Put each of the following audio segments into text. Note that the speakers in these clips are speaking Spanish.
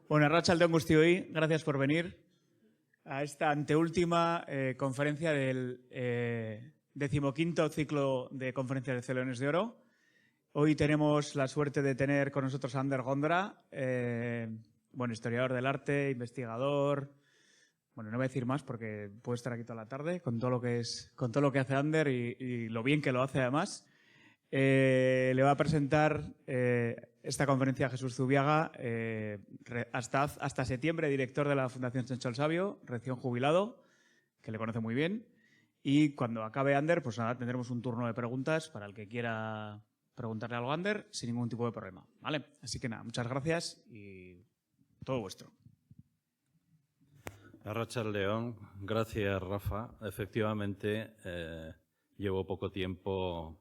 Bueno, arratsalde on guztioi, gracias por venir a esta anteúltima conferencia del 15º ciclo de conferencias de Celedones de Oro. Hoy tenemos la suerte de tener con nosotros a Ander Gondra, historiador del arte, investigador. Bueno, no voy a decir más porque puede estar aquí toda la tarde con todo lo que hace Ander y lo bien que lo hace además. Le va a presentar esta conferencia a Jesús Zubiaga, hasta septiembre director de la Fundación Sancho el Sabio, recién jubilado, que le conoce muy bien. Y cuando acabe Ander, pues nada, tendremos un turno de preguntas para el que quiera preguntarle algo a Ander sin ningún tipo de problema, ¿vale? Así que nada, muchas gracias y todo vuestro. Arratsalde-on, gracias Rafa. Efectivamente, llevo poco tiempo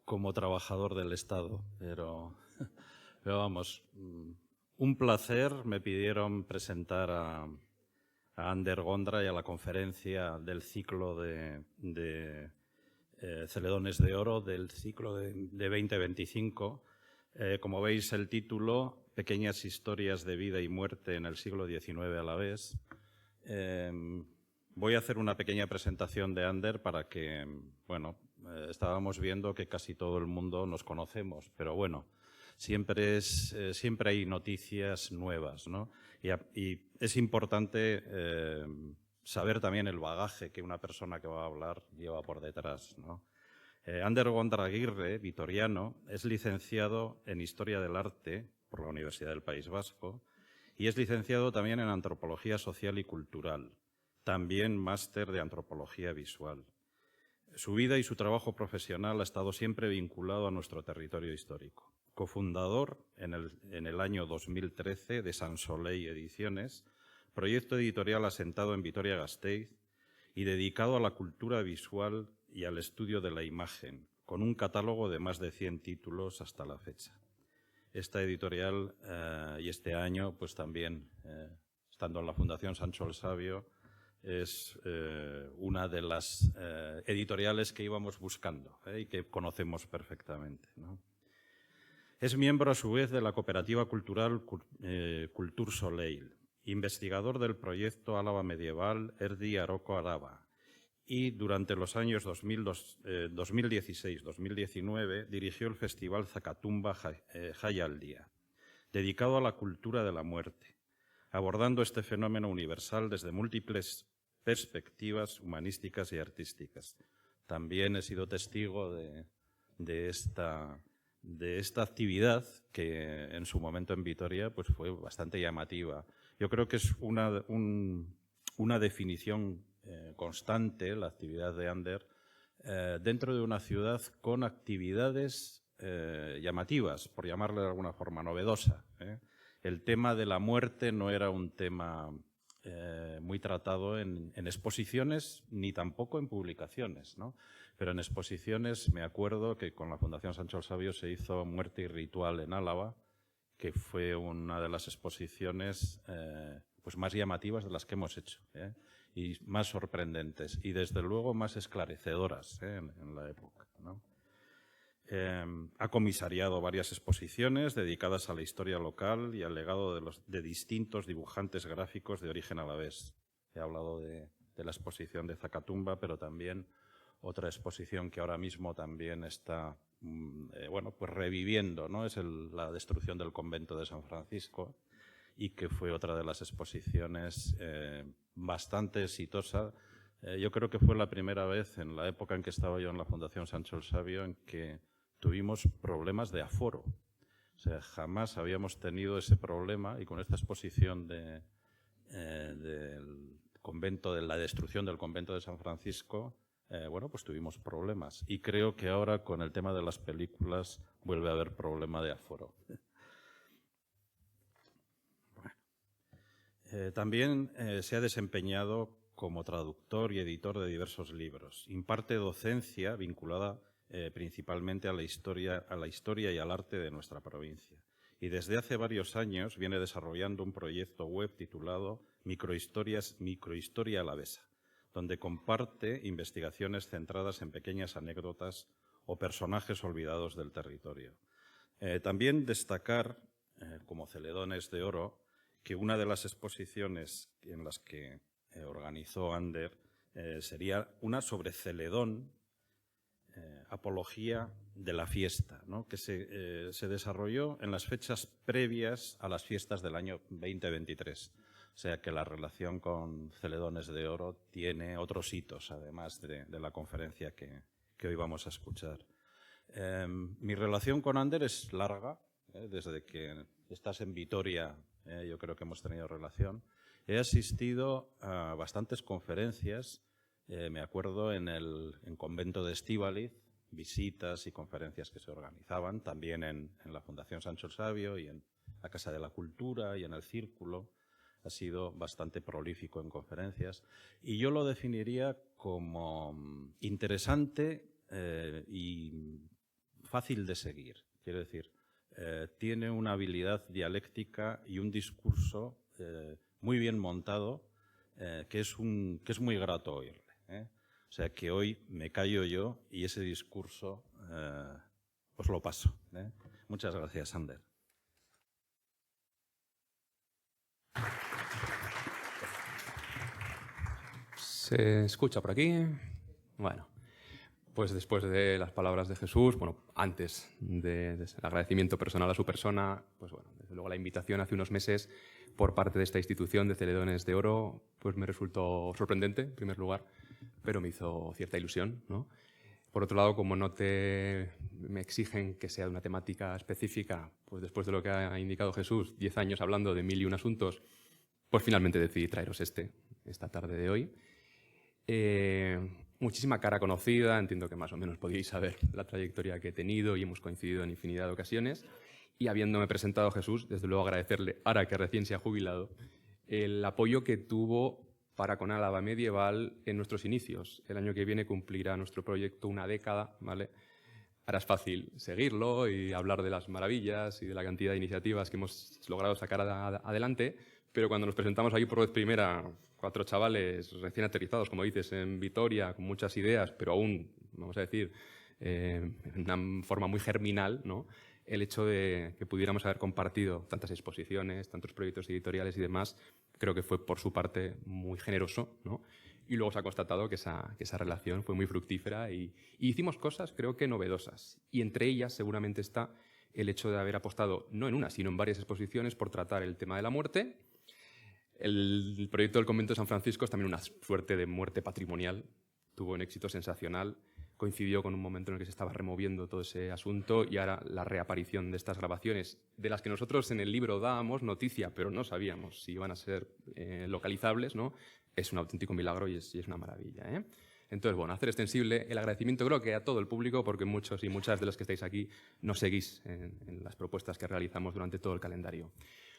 como trabajador del Estado, pero vamos, un placer. Me pidieron presentar a Ander Gondra y a la conferencia del ciclo de Celedones de Oro, del ciclo de 2025. Como veis, el título, Pequeñas historias de vida y muerte en el siglo XIX a la vez. Voy a hacer una pequeña presentación de Ander para que, estábamos viendo que casi todo el mundo nos conocemos, pero bueno, siempre hay noticias nuevas, ¿no? Y es importante saber también el bagaje que una persona que va a hablar lleva por detrás, ¿no? Ander Gondra Aguirre, vitoriano, es licenciado en Historia del Arte por la Universidad del País Vasco y es licenciado también en Antropología Social y Cultural, también máster de Antropología Visual. Su vida y su trabajo profesional ha estado siempre vinculado a nuestro territorio histórico. Cofundador en el año 2013 de Sansoley Ediciones, proyecto editorial asentado en Vitoria-Gasteiz y dedicado a la cultura visual y al estudio de la imagen, con un catálogo de más de 100 títulos hasta la fecha. Esta editorial y este año, pues también, estando en la Fundación Sancho el Sabio, es una de las editoriales que íbamos buscando y que conocemos perfectamente, ¿no? Es miembro, a su vez, de la cooperativa cultural Kultur Soleil, investigador del proyecto Álava Medieval Erdi Aroko Araba, y durante los años 2016-2019 dirigió el Festival Zacatumba Jaialdia, dedicado a la cultura de la muerte, abordando este fenómeno universal desde múltiples perspectivas humanísticas y artísticas. También he sido testigo de esta actividad que en su momento en Vitoria pues fue bastante llamativa. Yo creo que es una definición constante, la actividad de Ander, dentro de una ciudad con actividades llamativas, por llamarle de alguna forma, novedosa. El tema de la muerte no era un tema muy tratado en exposiciones ni tampoco en publicaciones, ¿no? Pero en exposiciones me acuerdo que con la Fundación Sancho el Sabio se hizo Muerte y Ritual en Álava, que fue una de las exposiciones pues más llamativas de las que hemos hecho, y más sorprendentes y desde luego más esclarecedoras en la época, ¿no? Ha comisariado varias exposiciones dedicadas a la historia local y al legado de distintos dibujantes gráficos de origen alavés. He hablado de la exposición de Zacatumba, pero también otra exposición que ahora mismo también está pues reviviendo, ¿no? Es la destrucción del convento de San Francisco, y que fue otra de las exposiciones bastante exitosa. Yo creo que fue la primera vez en la época en que estaba yo en la Fundación Sancho el Sabio en que tuvimos problemas de aforo. O sea, jamás habíamos tenido ese problema, y con esta exposición del convento, de la destrucción del convento de San Francisco, pues tuvimos problemas. Y creo que ahora con el tema de las películas vuelve a haber problema de aforo. También se ha desempeñado como traductor y editor de diversos libros. Imparte docencia vinculada principalmente a la historia y al arte de nuestra provincia. Y desde hace varios años viene desarrollando un proyecto web titulado Microhistoria Alavesa, donde comparte investigaciones centradas en pequeñas anécdotas o personajes olvidados del territorio. También destacar como Celedones de Oro, que una de las exposiciones en las que organizó Ander sería una sobre Celedón, apología de la fiesta, ¿no?, que se desarrolló en las fechas previas a las fiestas del año 2023. O sea que la relación con Celedones de Oro tiene otros hitos, además de la conferencia que hoy vamos a escuchar. Mi relación con Ander es larga, desde que estás en Vitoria, yo creo que hemos tenido relación. He asistido a bastantes conferencias, me acuerdo en Convento de Estíbaliz, visitas y conferencias que se organizaban, también en la Fundación Sancho el Sabio y en la Casa de la Cultura y en el Círculo. Ha sido bastante prolífico en conferencias y yo lo definiría como interesante y fácil de seguir. Quiero decir, tiene una habilidad dialéctica y un discurso muy bien montado que es muy grato oírle. O sea que hoy me callo yo y ese discurso os lo paso. Muchas gracias, Ander. ¿Se escucha por aquí? Bueno, pues después de las palabras de Jesús, bueno, antes del agradecimiento personal a su persona, pues bueno, desde luego la invitación hace unos meses por parte de esta institución de Celedones de Oro, pues me resultó sorprendente, en primer lugar, pero me hizo cierta ilusión, ¿no? Por otro lado, como me exigen que sea de una temática específica, pues después de lo que ha indicado Jesús, 10 años hablando de 1001 asuntos, pues finalmente decidí traeros esta tarde de hoy. Muchísima cara conocida, entiendo que más o menos podíais saber la trayectoria que he tenido y hemos coincidido en infinidad de ocasiones. Y habiéndome presentado a Jesús, desde luego agradecerle, ahora que recién se ha jubilado, el apoyo que tuvo para con Álava Medieval en nuestros inicios. El año que viene cumplirá nuestro proyecto una década, ¿vale? Ahora es fácil seguirlo y hablar de las maravillas y de la cantidad de iniciativas que hemos logrado sacar adelante, pero cuando nos presentamos ahí por vez primera, 4 chavales recién aterrizados, como dices, en Vitoria, con muchas ideas, pero aún, vamos a decir, en una forma muy germinal, ¿no? El hecho de que pudiéramos haber compartido tantas exposiciones, tantos proyectos editoriales y demás, creo que fue por su parte muy generoso, ¿no? Y luego se ha constatado que esa relación fue muy fructífera y hicimos cosas, creo que novedosas. Y entre ellas seguramente está el hecho de haber apostado, no en una, sino en varias exposiciones, por tratar el tema de la muerte. El proyecto del Convento de San Francisco es también una suerte de muerte patrimonial. Tuvo un éxito sensacional. Coincidió con un momento en el que se estaba removiendo todo ese asunto y ahora la reaparición de estas grabaciones, de las que nosotros en el libro dábamos noticia, pero no sabíamos si iban a ser localizables, ¿no? Es un auténtico milagro y es una maravilla, ¿eh? Entonces, bueno, hacer extensible el agradecimiento creo que a todo el público, porque muchos y muchas de los que estáis aquí nos seguís en las propuestas que realizamos durante todo el calendario.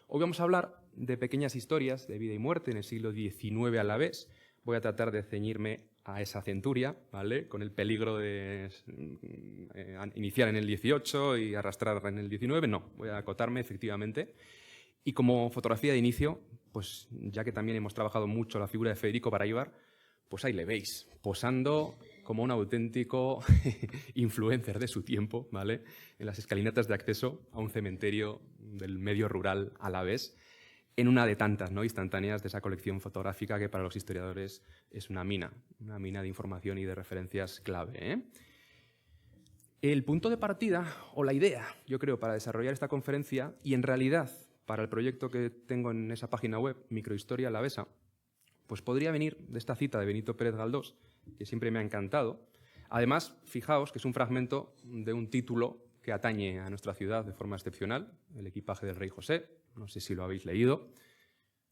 Hoy vamos a hablar de pequeñas historias de vida y muerte en el siglo XIX a la vez. Voy a tratar de ceñirme a esa centuria, ¿vale? Con el peligro de iniciar en el XVIII y arrastrar en el XIX. No, voy a acotarme efectivamente. Y como fotografía de inicio, pues ya que también hemos trabajado mucho la figura de Federico Baraybar, pues ahí le veis, posando como un auténtico influencer de su tiempo, ¿vale? En las escalinatas de acceso a un cementerio del medio rural alavés, en una de tantas, ¿no?, instantáneas de esa colección fotográfica que para los historiadores es una mina de información y de referencias clave, ¿eh? El punto de partida, o la idea, yo creo, para desarrollar esta conferencia, y en realidad para el proyecto que tengo en esa página web, Microhistoria Alavesa, pues podría venir de esta cita de Benito Pérez Galdós, que siempre me ha encantado. Además, fijaos que es un fragmento de un título que atañe a nuestra ciudad de forma excepcional, El equipaje del rey José. No sé si lo habéis leído.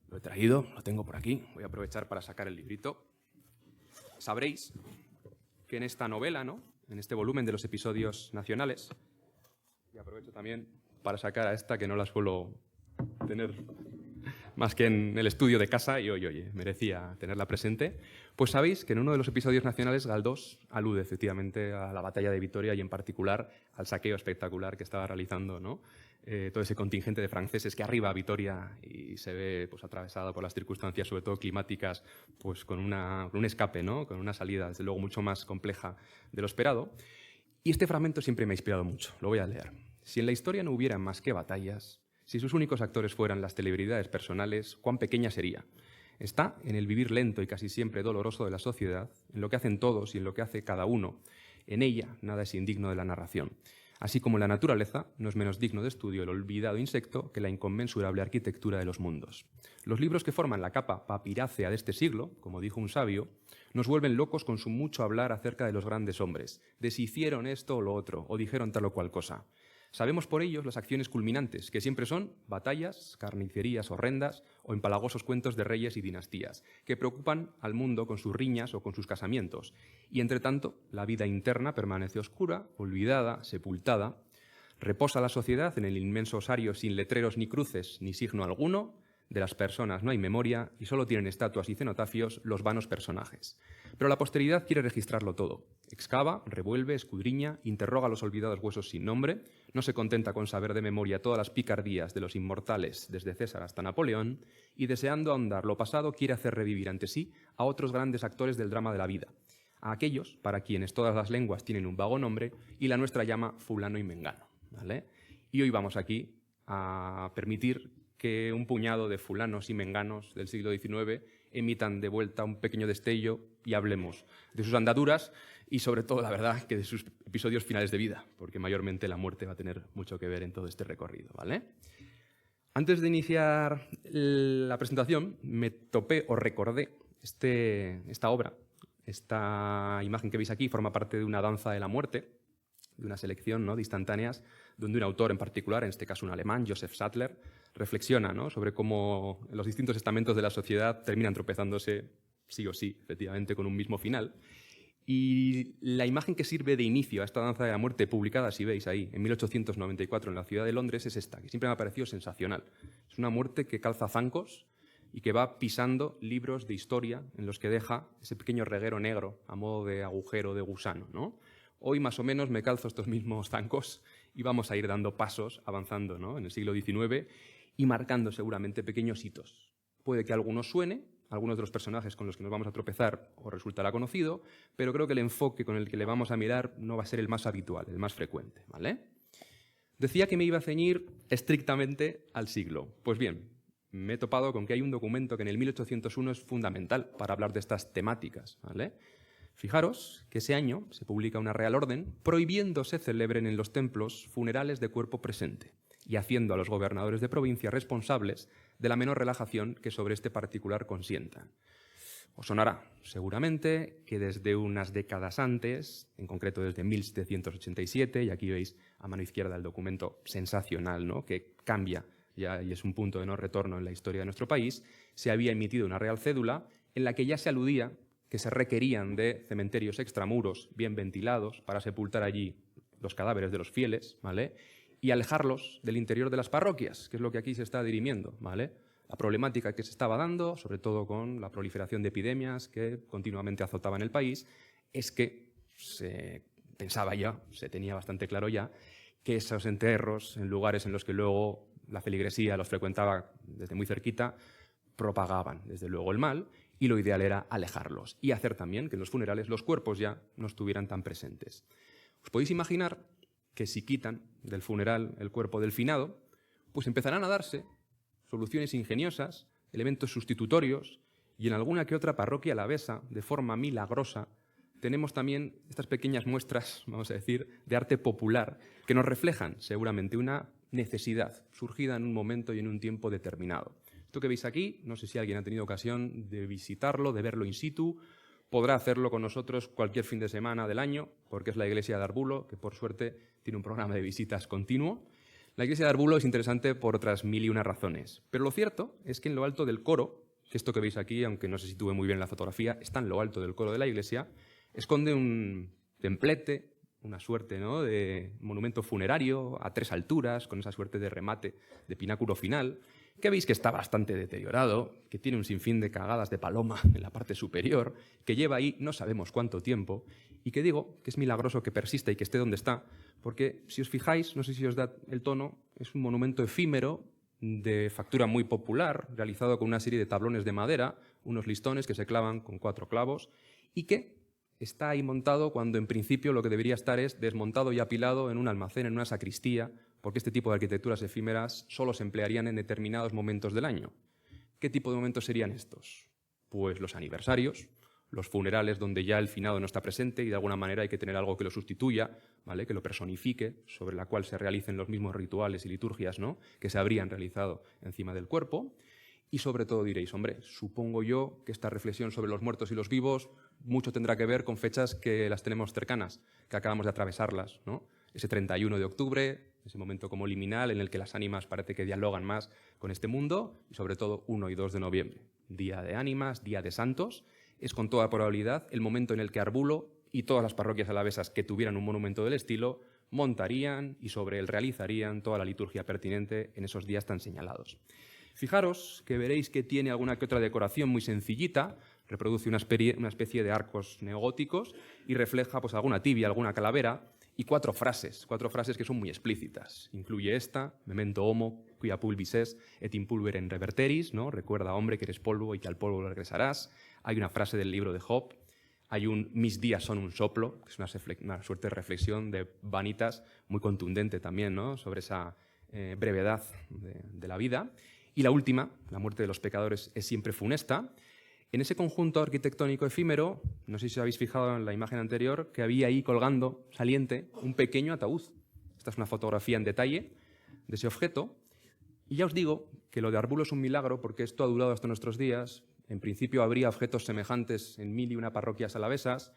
Lo he traído, lo tengo por aquí. Voy a aprovechar para sacar el librito. Sabréis que en esta novela, ¿no?, en este volumen de los episodios nacionales, y aprovecho también para sacar a esta que no la suelo tener más que en el estudio de casa, y oye, merecía tenerla presente, pues sabéis que en uno de los episodios nacionales Galdós alude efectivamente a la batalla de Vitoria y en particular al saqueo espectacular que estaba realizando, ¿no?, todo ese contingente de franceses que arriba a Vitoria y se ve pues atravesada por las circunstancias, sobre todo climáticas, pues con un escape, ¿no?, con una salida desde luego mucho más compleja de lo esperado. Y este fragmento siempre me ha inspirado mucho, lo voy a leer. Si en la historia no hubiera más que batallas, Si sus únicos actores fueran las celebridades personales, ¿cuán pequeña sería? Está en el vivir lento y casi siempre doloroso de la sociedad, en lo que hacen todos y en lo que hace cada uno. En ella nada es indigno de la narración. Así como en la naturaleza, no es menos digno de estudio el olvidado insecto que la inconmensurable arquitectura de los mundos. Los libros que forman la capa papirácea de este siglo, como dijo un sabio, nos vuelven locos con su mucho hablar acerca de los grandes hombres, de si hicieron esto o lo otro, o dijeron tal o cual cosa. Sabemos por ellos las acciones culminantes, que siempre son batallas, carnicerías horrendas o empalagosos cuentos de reyes y dinastías, que preocupan al mundo con sus riñas o con sus casamientos. Y, entre tanto, la vida interna permanece oscura, olvidada, sepultada. Reposa la sociedad en el inmenso osario sin letreros ni cruces ni signo alguno. De las personas no hay memoria y solo tienen estatuas y cenotafios los vanos personajes. Pero la posteridad quiere registrarlo todo. Excava, revuelve, escudriña, interroga los olvidados huesos sin nombre, no se contenta con saber de memoria todas las picardías de los inmortales desde César hasta Napoleón, y deseando ahondar lo pasado quiere hacer revivir ante sí a otros grandes actores del drama de la vida, a aquellos para quienes todas las lenguas tienen un vago nombre y la nuestra llama fulano y mengano, ¿vale? Y hoy vamos aquí a permitir que un puñado de fulanos y menganos del siglo XIX emitan de vuelta un pequeño destello y hablemos de sus andaduras y, sobre todo, la verdad, que de sus episodios finales de vida, porque mayormente la muerte va a tener mucho que ver en todo este recorrido, ¿vale? Antes de iniciar la presentación, me topé o recordé esta obra, esta imagen que veis aquí, forma parte de una danza de la muerte, de una selección, ¿no?, de instantáneas, donde un autor en particular, en este caso un alemán, Joseph Sattler, reflexiona, ¿no?, sobre cómo los distintos estamentos de la sociedad terminan tropezándose, sí o sí, efectivamente, con un mismo final. Y la imagen que sirve de inicio a esta danza de la muerte, publicada, si veis ahí, en 1894 en la ciudad de Londres, es esta, que siempre me ha parecido sensacional. Es una muerte que calza zancos y que va pisando libros de historia en los que deja ese pequeño reguero negro a modo de agujero de gusano, ¿no? Hoy más o menos me calzo estos mismos zancos y vamos a ir dando pasos, avanzando, ¿no?, en el siglo XIX y marcando seguramente pequeños hitos. Puede que algunos suene, algunos de los personajes con los que nos vamos a tropezar os resultará conocido, pero creo que el enfoque con el que le vamos a mirar no va a ser el más habitual, el más frecuente, ¿vale? Decía que me iba a ceñir estrictamente al siglo. Pues bien, me he topado con que hay un documento que en el 1801 es fundamental para hablar de estas temáticas, ¿vale? Fijaros que ese año se publica una real orden prohibiendo se celebren en los templos funerales de cuerpo presente y haciendo a los gobernadores de provincia responsables de la menor relajación que sobre este particular consientan. Os sonará, seguramente, que desde unas décadas antes, en concreto desde 1787, y aquí veis a mano izquierda el documento sensacional, ¿no?, que cambia ya y es un punto de no retorno en la historia de nuestro país, se había emitido una real cédula en la que ya se aludía que se requerían de cementerios extramuros bien ventilados para sepultar allí los cadáveres de los fieles, ¿vale?, y alejarlos del interior de las parroquias, que es lo que aquí se está dirimiendo, ¿vale? La problemática que se estaba dando, sobre todo con la proliferación de epidemias que continuamente azotaban el país, es que se pensaba ya, se tenía bastante claro ya, que esos enterros, en lugares en los que luego la feligresía los frecuentaba desde muy cerquita, propagaban, desde luego, el mal, y lo ideal era alejarlos y hacer también que en los funerales los cuerpos ya no estuvieran tan presentes. ¿Os podéis imaginar que si quitan del funeral el cuerpo del finado, pues empezarán a darse soluciones ingeniosas, elementos sustitutorios, y en alguna que otra parroquia alavesa, de forma milagrosa, tenemos también estas pequeñas muestras, vamos a decir, de arte popular, que nos reflejan seguramente una necesidad surgida en un momento y en un tiempo determinado. Esto que veis aquí, no sé si alguien ha tenido ocasión de visitarlo, de verlo in situ, podrá hacerlo con nosotros cualquier fin de semana del año, porque es la iglesia de Arbulo, que por suerte tiene un programa de visitas continuo. La iglesia de Arbulo es interesante por otras 1001 razones, pero lo cierto es que en lo alto del coro, que esto que veis aquí, aunque no se sitúe muy bien en la fotografía, está en lo alto del coro de la iglesia, esconde un templete, una suerte, ¿no?, de monumento funerario a 3 alturas, con esa suerte de remate de pináculo final, que veis que está bastante deteriorado, que tiene un sinfín de cagadas de paloma en la parte superior, que lleva ahí no sabemos cuánto tiempo, y que digo que es milagroso que persista y que esté donde está, porque si os fijáis, no sé si os da el tono, es un monumento efímero, de factura muy popular, realizado con una serie de tablones de madera, unos listones que se clavan con 4 clavos, y que está ahí montado cuando en principio lo que debería estar es desmontado y apilado en un almacén, en una sacristía, porque este tipo de arquitecturas efímeras solo se emplearían en determinados momentos del año. ¿Qué tipo de momentos serían estos? Pues los aniversarios, los funerales donde ya el finado no está presente y de alguna manera hay que tener algo que lo sustituya, ¿vale? Que lo personifique, sobre la cual se realicen los mismos rituales y liturgias, ¿no? Que se habrían realizado encima del cuerpo. Y sobre todo diréis, hombre, supongo yo que esta reflexión sobre los muertos y los vivos mucho tendrá que ver con fechas que las tenemos cercanas, que acabamos de atravesarlas, ¿no? Ese 31 de octubre, ese momento como liminal en el que las ánimas parece que dialogan más con este mundo, y sobre todo 1 y 2 de noviembre, Día de Ánimas, Día de Santos, es con toda probabilidad el momento en el que Arbulo y todas las parroquias alavesas que tuvieran un monumento del estilo montarían y sobre él realizarían toda la liturgia pertinente en esos días tan señalados. Fijaros que veréis que tiene alguna que otra decoración muy sencillita, reproduce una especie de arcos neogóticos y refleja pues, alguna tibia, alguna calavera y 4 frases que son muy explícitas. Incluye esta, memento homo, quia pulvis es, et in pulverem reverteris, ¿no? Recuerda, hombre, que eres polvo y que al polvo regresarás. Hay una frase del libro de Job, hay un mis días son un soplo, que es una suerte de reflexión de Vanitas muy contundente también, ¿no? Sobre esa brevedad de la vida. Y la última, la muerte de los pecadores es siempre funesta. En ese conjunto arquitectónico efímero, no sé si os habéis fijado en la imagen anterior, que había ahí colgando, saliente, un pequeño ataúd. Esta es una fotografía en detalle de ese objeto. Y ya os digo que lo de Arbulo es un milagro porque esto ha durado hasta nuestros días. En principio habría objetos semejantes en 1001 parroquias alavesas,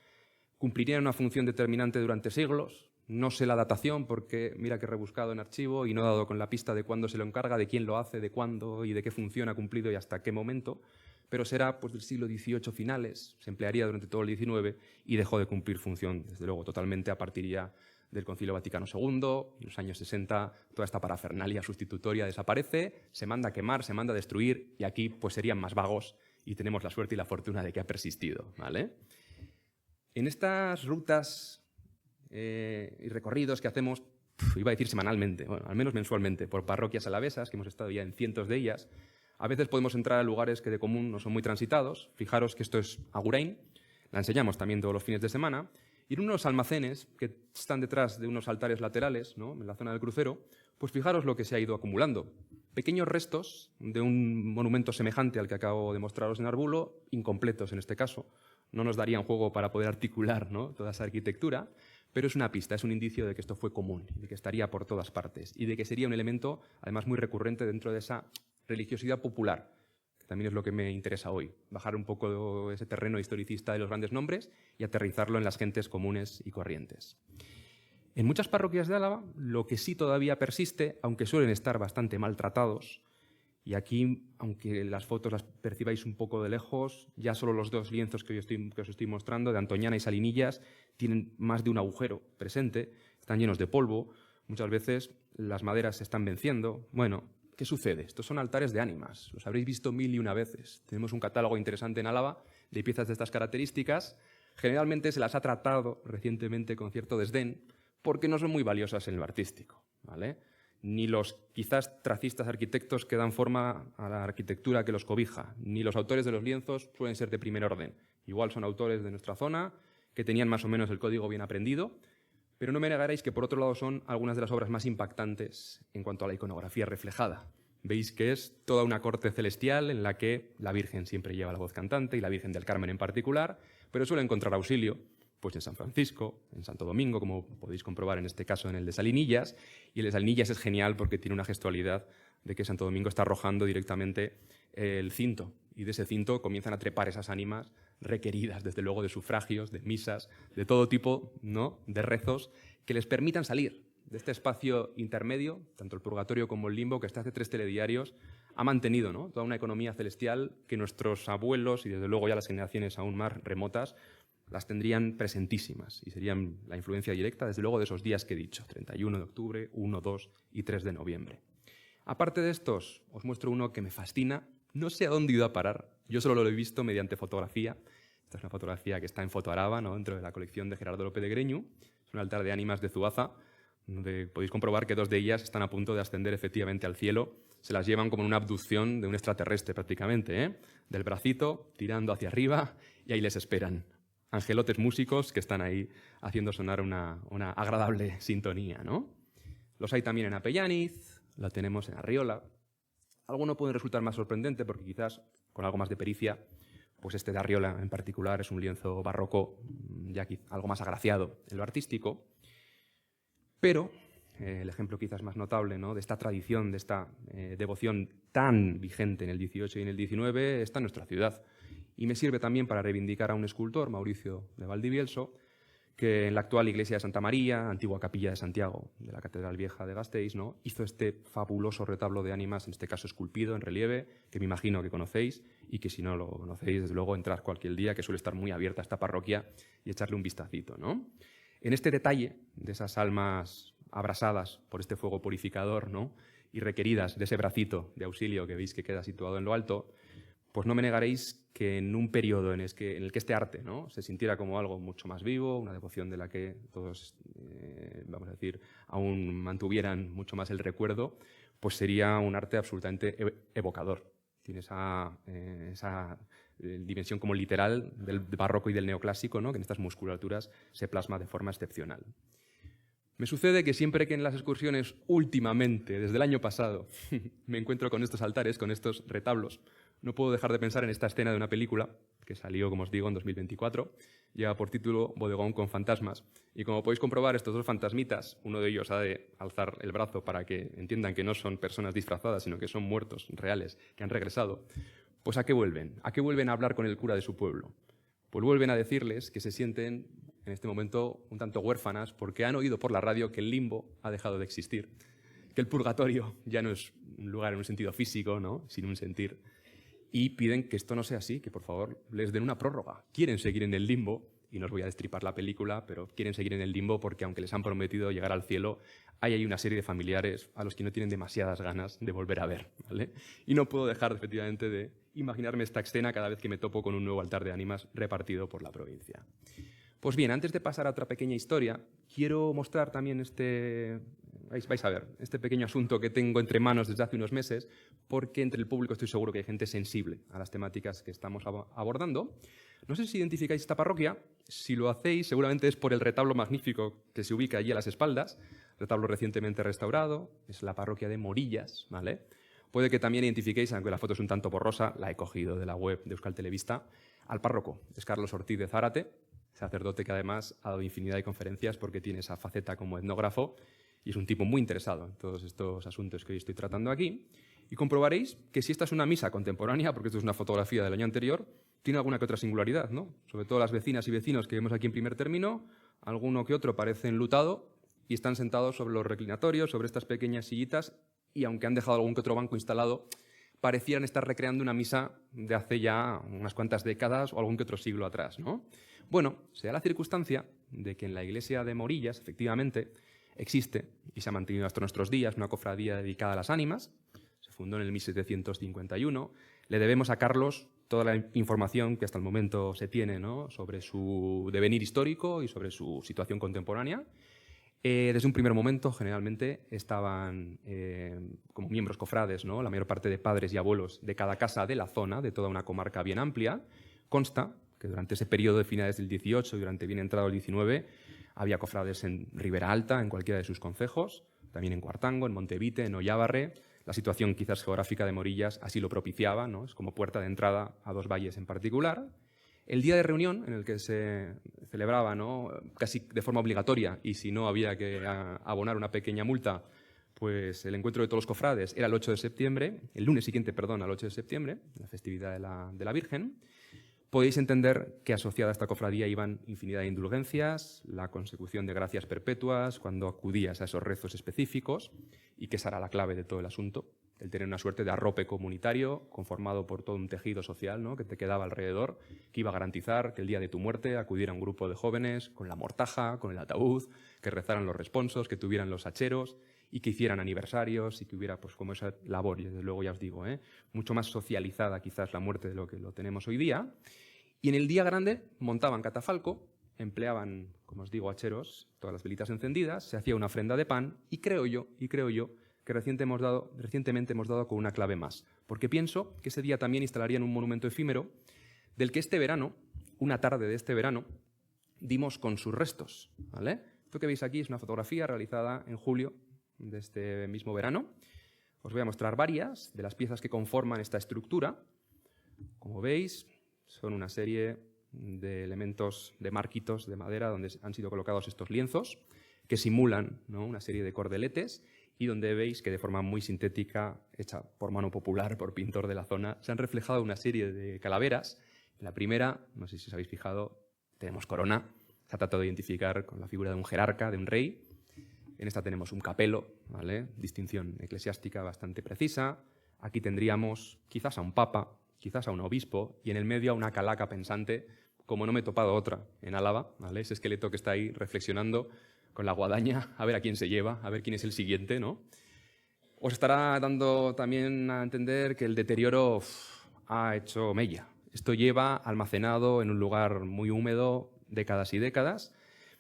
cumplirían una función determinante durante siglos. No sé la datación porque mira que he rebuscado en archivo y no he dado con la pista de cuándo se lo encarga, de quién lo hace, de cuándo y de qué función ha cumplido y hasta qué momento, pero será pues, del siglo XVIII finales, se emplearía durante todo el XIX y dejó de cumplir función, desde luego, totalmente a partir ya del Concilio Vaticano II, en los años 60, toda esta parafernalia sustitutoria desaparece, se manda a quemar, se manda a destruir y aquí pues serían más vagos y tenemos la suerte y la fortuna de que ha persistido, ¿vale? En estas rutas y recorridos que hacemos, iba a decir semanalmente, bueno, al menos mensualmente, por parroquias alavesas, que hemos estado ya en cientos de ellas, a veces podemos entrar a lugares que de común no son muy transitados. Fijaros que esto es Agurain, la enseñamos también todos los fines de semana, y en unos almacenes que están detrás de unos altares laterales, ¿no? En la zona del crucero, pues fijaros lo que se ha ido acumulando. Pequeños restos de un monumento semejante al que acabo de mostraros en Arbulo, incompletos en este caso, no nos darían juego para poder articular, ¿no? Toda esa arquitectura, pero es una pista, es un indicio de que esto fue común, de que estaría por todas partes y de que sería un elemento, además, muy recurrente dentro de esa religiosidad popular, que también es lo que me interesa hoy, bajar un poco ese terreno historicista de los grandes nombres y aterrizarlo en las gentes comunes y corrientes. En muchas parroquias de Álava, lo que sí todavía persiste, aunque suelen estar bastante maltratados, y aquí, aunque las fotos las percibáis un poco de lejos, ya solo los 2 lienzos que os estoy mostrando, de Antoñana y Salinillas, tienen más de un agujero presente, están llenos de polvo, muchas veces las maderas se están venciendo. Bueno, ¿qué sucede? Estos son altares de ánimas, los habréis visto 1001 veces. Tenemos un catálogo interesante en Álava de piezas de estas características. Generalmente se las ha tratado recientemente con cierto desdén porque no son muy valiosas en lo artístico, ¿vale? Ni los quizás tracistas arquitectos que dan forma a la arquitectura que los cobija, ni los autores de los lienzos suelen ser de primer orden. Igual son autores de nuestra zona, que tenían más o menos el código bien aprendido, pero no me negaréis que por otro lado son algunas de las obras más impactantes en cuanto a la iconografía reflejada. Veis que es toda una corte celestial en la que la Virgen siempre lleva la voz cantante y la Virgen del Carmen en particular, pero suele encontrar auxilio pues en San Francisco, en Santo Domingo, como podéis comprobar en este caso en el de Salinillas, y el de Salinillas es genial porque tiene una gestualidad de que Santo Domingo está arrojando directamente el cinto, y de ese cinto comienzan a trepar esas ánimas requeridas, desde luego, de sufragios, de misas, de todo tipo, ¿no?, de rezos que les permitan salir de este espacio intermedio, tanto el purgatorio como el limbo, que hasta hace 3 telediarios ha mantenido, ¿no?, toda una economía celestial que nuestros abuelos, y desde luego ya las generaciones aún más remotas, las tendrían presentísimas y serían la influencia directa, desde luego, de esos días que he dicho, 31 de octubre, 1, 2 y 3 de noviembre. Aparte de estos, os muestro uno que me fascina. No sé a dónde he ido a parar, yo solo lo he visto mediante fotografía. Esta es una fotografía que está en Foto Araba, ¿no?, dentro de la colección de Gerardo López de Greñu. Es un altar de ánimas de Zuaza, donde podéis comprobar que 2 de ellas están a punto de ascender efectivamente al cielo. Se las llevan como en una abducción de un extraterrestre prácticamente, ¿eh?, del bracito, tirando hacia arriba, y ahí les esperan angelotes músicos que están ahí haciendo sonar una agradable sintonía, ¿no? Los hay también en Apellaniz, la tenemos en Arriola. Alguno puede resultar más sorprendente porque quizás con algo más de pericia, pues este de Arriola en particular es un lienzo barroco ya algo más agraciado en lo artístico. Pero el ejemplo quizás más notable, ¿no?, de esta tradición, de esta devoción tan vigente en el 18 y en el 19 está en nuestra ciudad. Y me sirve también para reivindicar a un escultor, Mauricio de Valdivielso, que en la actual iglesia de Santa María, antigua capilla de Santiago de la Catedral Vieja de Gasteiz, ¿no?, hizo este fabuloso retablo de ánimas, en este caso esculpido en relieve, que me imagino que conocéis y que si no lo conocéis, desde luego entrar cualquier día, que suele estar muy abierta esta parroquia, y echarle un vistacito, ¿no? En este detalle de esas almas abrasadas por este fuego purificador, ¿no?, y requeridas de ese bracito de auxilio que veis que queda situado en lo alto, pues no me negaréis que en un periodo en el que este arte, ¿no?, se sintiera como algo mucho más vivo, una devoción de la que todos, vamos a decir, aún mantuvieran mucho más el recuerdo, pues sería un arte absolutamente evocador. Tiene esa dimensión como literal del barroco y del neoclásico, ¿no?, que en estas musculaturas se plasma de forma excepcional. Me sucede que siempre que en las excursiones últimamente, desde el año pasado, me encuentro con estos altares, con estos retablos, no puedo dejar de pensar en esta escena de una película que salió, como os digo, en 2024. Lleva por título Bodegón con fantasmas. Y como podéis comprobar, estos dos fantasmitas, uno de ellos ha de alzar el brazo para que entiendan que no son personas disfrazadas, sino que son muertos reales que han regresado. Pues ¿a qué vuelven? ¿A qué vuelven a hablar con el cura de su pueblo? Pues vuelven a decirles que se sienten en este momento un tanto huérfanas porque han oído por la radio que el limbo ha dejado de existir, que el purgatorio ya no es un lugar en un sentido físico, ¿no?, sino un sentir. Y piden que esto no sea así, que por favor les den una prórroga. Quieren seguir en el limbo, y no os voy a destripar la película, pero quieren seguir en el limbo porque aunque les han prometido llegar al cielo, hay ahí una serie de familiares a los que no tienen demasiadas ganas de volver a ver, ¿vale? Y no puedo dejar efectivamente de imaginarme esta escena cada vez que me topo con un nuevo altar de ánimas repartido por la provincia. Pues bien, antes de pasar a otra pequeña historia, quiero mostrar también vais a ver, este pequeño asunto que tengo entre manos desde hace unos meses, porque entre el público estoy seguro que hay gente sensible a las temáticas que estamos abordando. No sé si identificáis esta parroquia. Si lo hacéis, seguramente es por el retablo magnífico que se ubica allí a las espaldas, retablo recientemente restaurado, es la parroquia de Morillas, ¿vale? Puede que también identifiquéis, aunque la foto es un tanto borrosa, la he cogido de la web de Euskal Telebista, al párroco, es Carlos Ortiz de Zárate, sacerdote que además ha dado infinidad de conferencias porque tiene esa faceta como etnógrafo y es un tipo muy interesado en todos estos asuntos que hoy estoy tratando aquí. Y comprobaréis que si esta es una misa contemporánea, porque esto es una fotografía del año anterior, tiene alguna que otra singularidad, ¿no? Sobre todo las vecinas y vecinos que vemos aquí en primer término, alguno que otro parece enlutado y están sentados sobre los reclinatorios, sobre estas pequeñas sillitas, y aunque han dejado algún que otro banco instalado, parecieran estar recreando una misa de hace ya unas cuantas décadas o algún que otro siglo atrás, ¿no? Bueno, se da la circunstancia de que en la iglesia de Morillas, efectivamente, existe, y se ha mantenido hasta nuestros días, una cofradía dedicada a las ánimas. Se fundó en el 1751. Le debemos a Carlos toda la información que hasta el momento se tiene, ¿no?, sobre su devenir histórico y sobre su situación contemporánea. Desde un primer momento, generalmente, estaban como miembros cofrades, ¿no?, la mayor parte de padres y abuelos de cada casa de la zona, de toda una comarca bien amplia. Consta que durante ese periodo de finales del 18 y durante bien entrado el 19 había cofrades en Ribera Alta, en cualquiera de sus concejos, también en Cuartango, en Montevite, en Ollabarre. La situación quizás geográfica de Morillas así lo propiciaba, ¿no?, es como puerta de entrada a dos valles en particular. El día de reunión en el que se celebraba, ¿no?, casi de forma obligatoria, y si no había que abonar una pequeña multa, pues el encuentro de todos los cofrades era el 8 de septiembre, el lunes siguiente, perdón, al 8 de septiembre, la festividad de la Virgen. Podéis entender que asociada a esta cofradía iban infinidad de indulgencias, la consecución de gracias perpetuas cuando acudías a esos rezos específicos, y que esa era la clave de todo el asunto, el tener una suerte de arrope comunitario conformado por todo un tejido social, ¿no?, que te quedaba alrededor, que iba a garantizar que el día de tu muerte acudiera un grupo de jóvenes con la mortaja, con el ataúd, que rezaran los responsos, que tuvieran los hacheros y que hicieran aniversarios y que hubiera pues como esa labor, y desde luego ya os digo, mucho más socializada quizás la muerte de lo que lo tenemos hoy día. Y en el día grande montaban catafalco, empleaban, como os digo, hacheros, todas las velitas encendidas, se hacía una ofrenda de pan y creo yo que recientemente hemos dado con una clave más, porque pienso que ese día también instalarían un monumento efímero del que este verano, una tarde de este verano, dimos con sus restos, ¿vale? Esto que veis aquí es una fotografía realizada en julio de este mismo verano. Os voy a mostrar varias de las piezas que conforman esta estructura. Como veis, son una serie de elementos, de marquitos de madera donde han sido colocados estos lienzos que simulan, ¿no?, una serie de cordeletes, y donde veis que de forma muy sintética, hecha por mano popular, por pintor de la zona, se han reflejado una serie de calaveras. En la primera, no sé si os habéis fijado, tenemos corona. Se ha tratado de identificar con la figura de un jerarca, de un rey. En esta tenemos un capelo, ¿vale?, distinción eclesiástica bastante precisa. Aquí tendríamos quizás a un papa, quizás a un obispo, y en el medio a una calaca pensante, como no me he topado otra en Álava, ¿vale?, ese esqueleto que está ahí reflexionando con la guadaña, a ver a quién se lleva, a ver quién es el siguiente, ¿no? Os estará dando también a entender que el deterioro ha hecho mella. Esto lleva almacenado en un lugar muy húmedo décadas y décadas.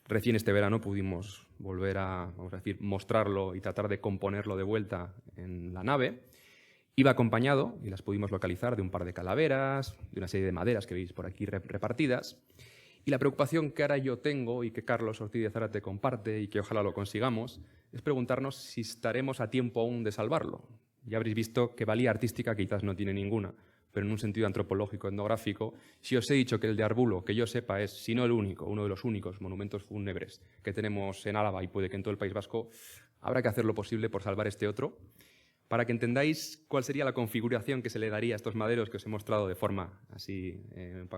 Recién este verano pudimos volver a, vamos a decir, mostrarlo y tratar de componerlo de vuelta en la nave. Iba acompañado, y las pudimos localizar, de un par de calaveras, de una serie de maderas que veis por aquí repartidas. Y la preocupación que ahora yo tengo, y que Carlos Ortiz de Zárate comparte, y que ojalá lo consigamos, es preguntarnos si estaremos a tiempo aún de salvarlo. Ya habréis visto que valía artística quizás no tiene ninguna, pero en un sentido antropológico, etnográfico, si os he dicho que el de Arbulo, que yo sepa, es, si no el único, uno de los únicos monumentos fúnebres que tenemos en Álava y puede que en todo el País Vasco, habrá que hacer lo posible por salvar este otro. Para que entendáis cuál sería la configuración que se le daría a estos maderos que os he mostrado de forma así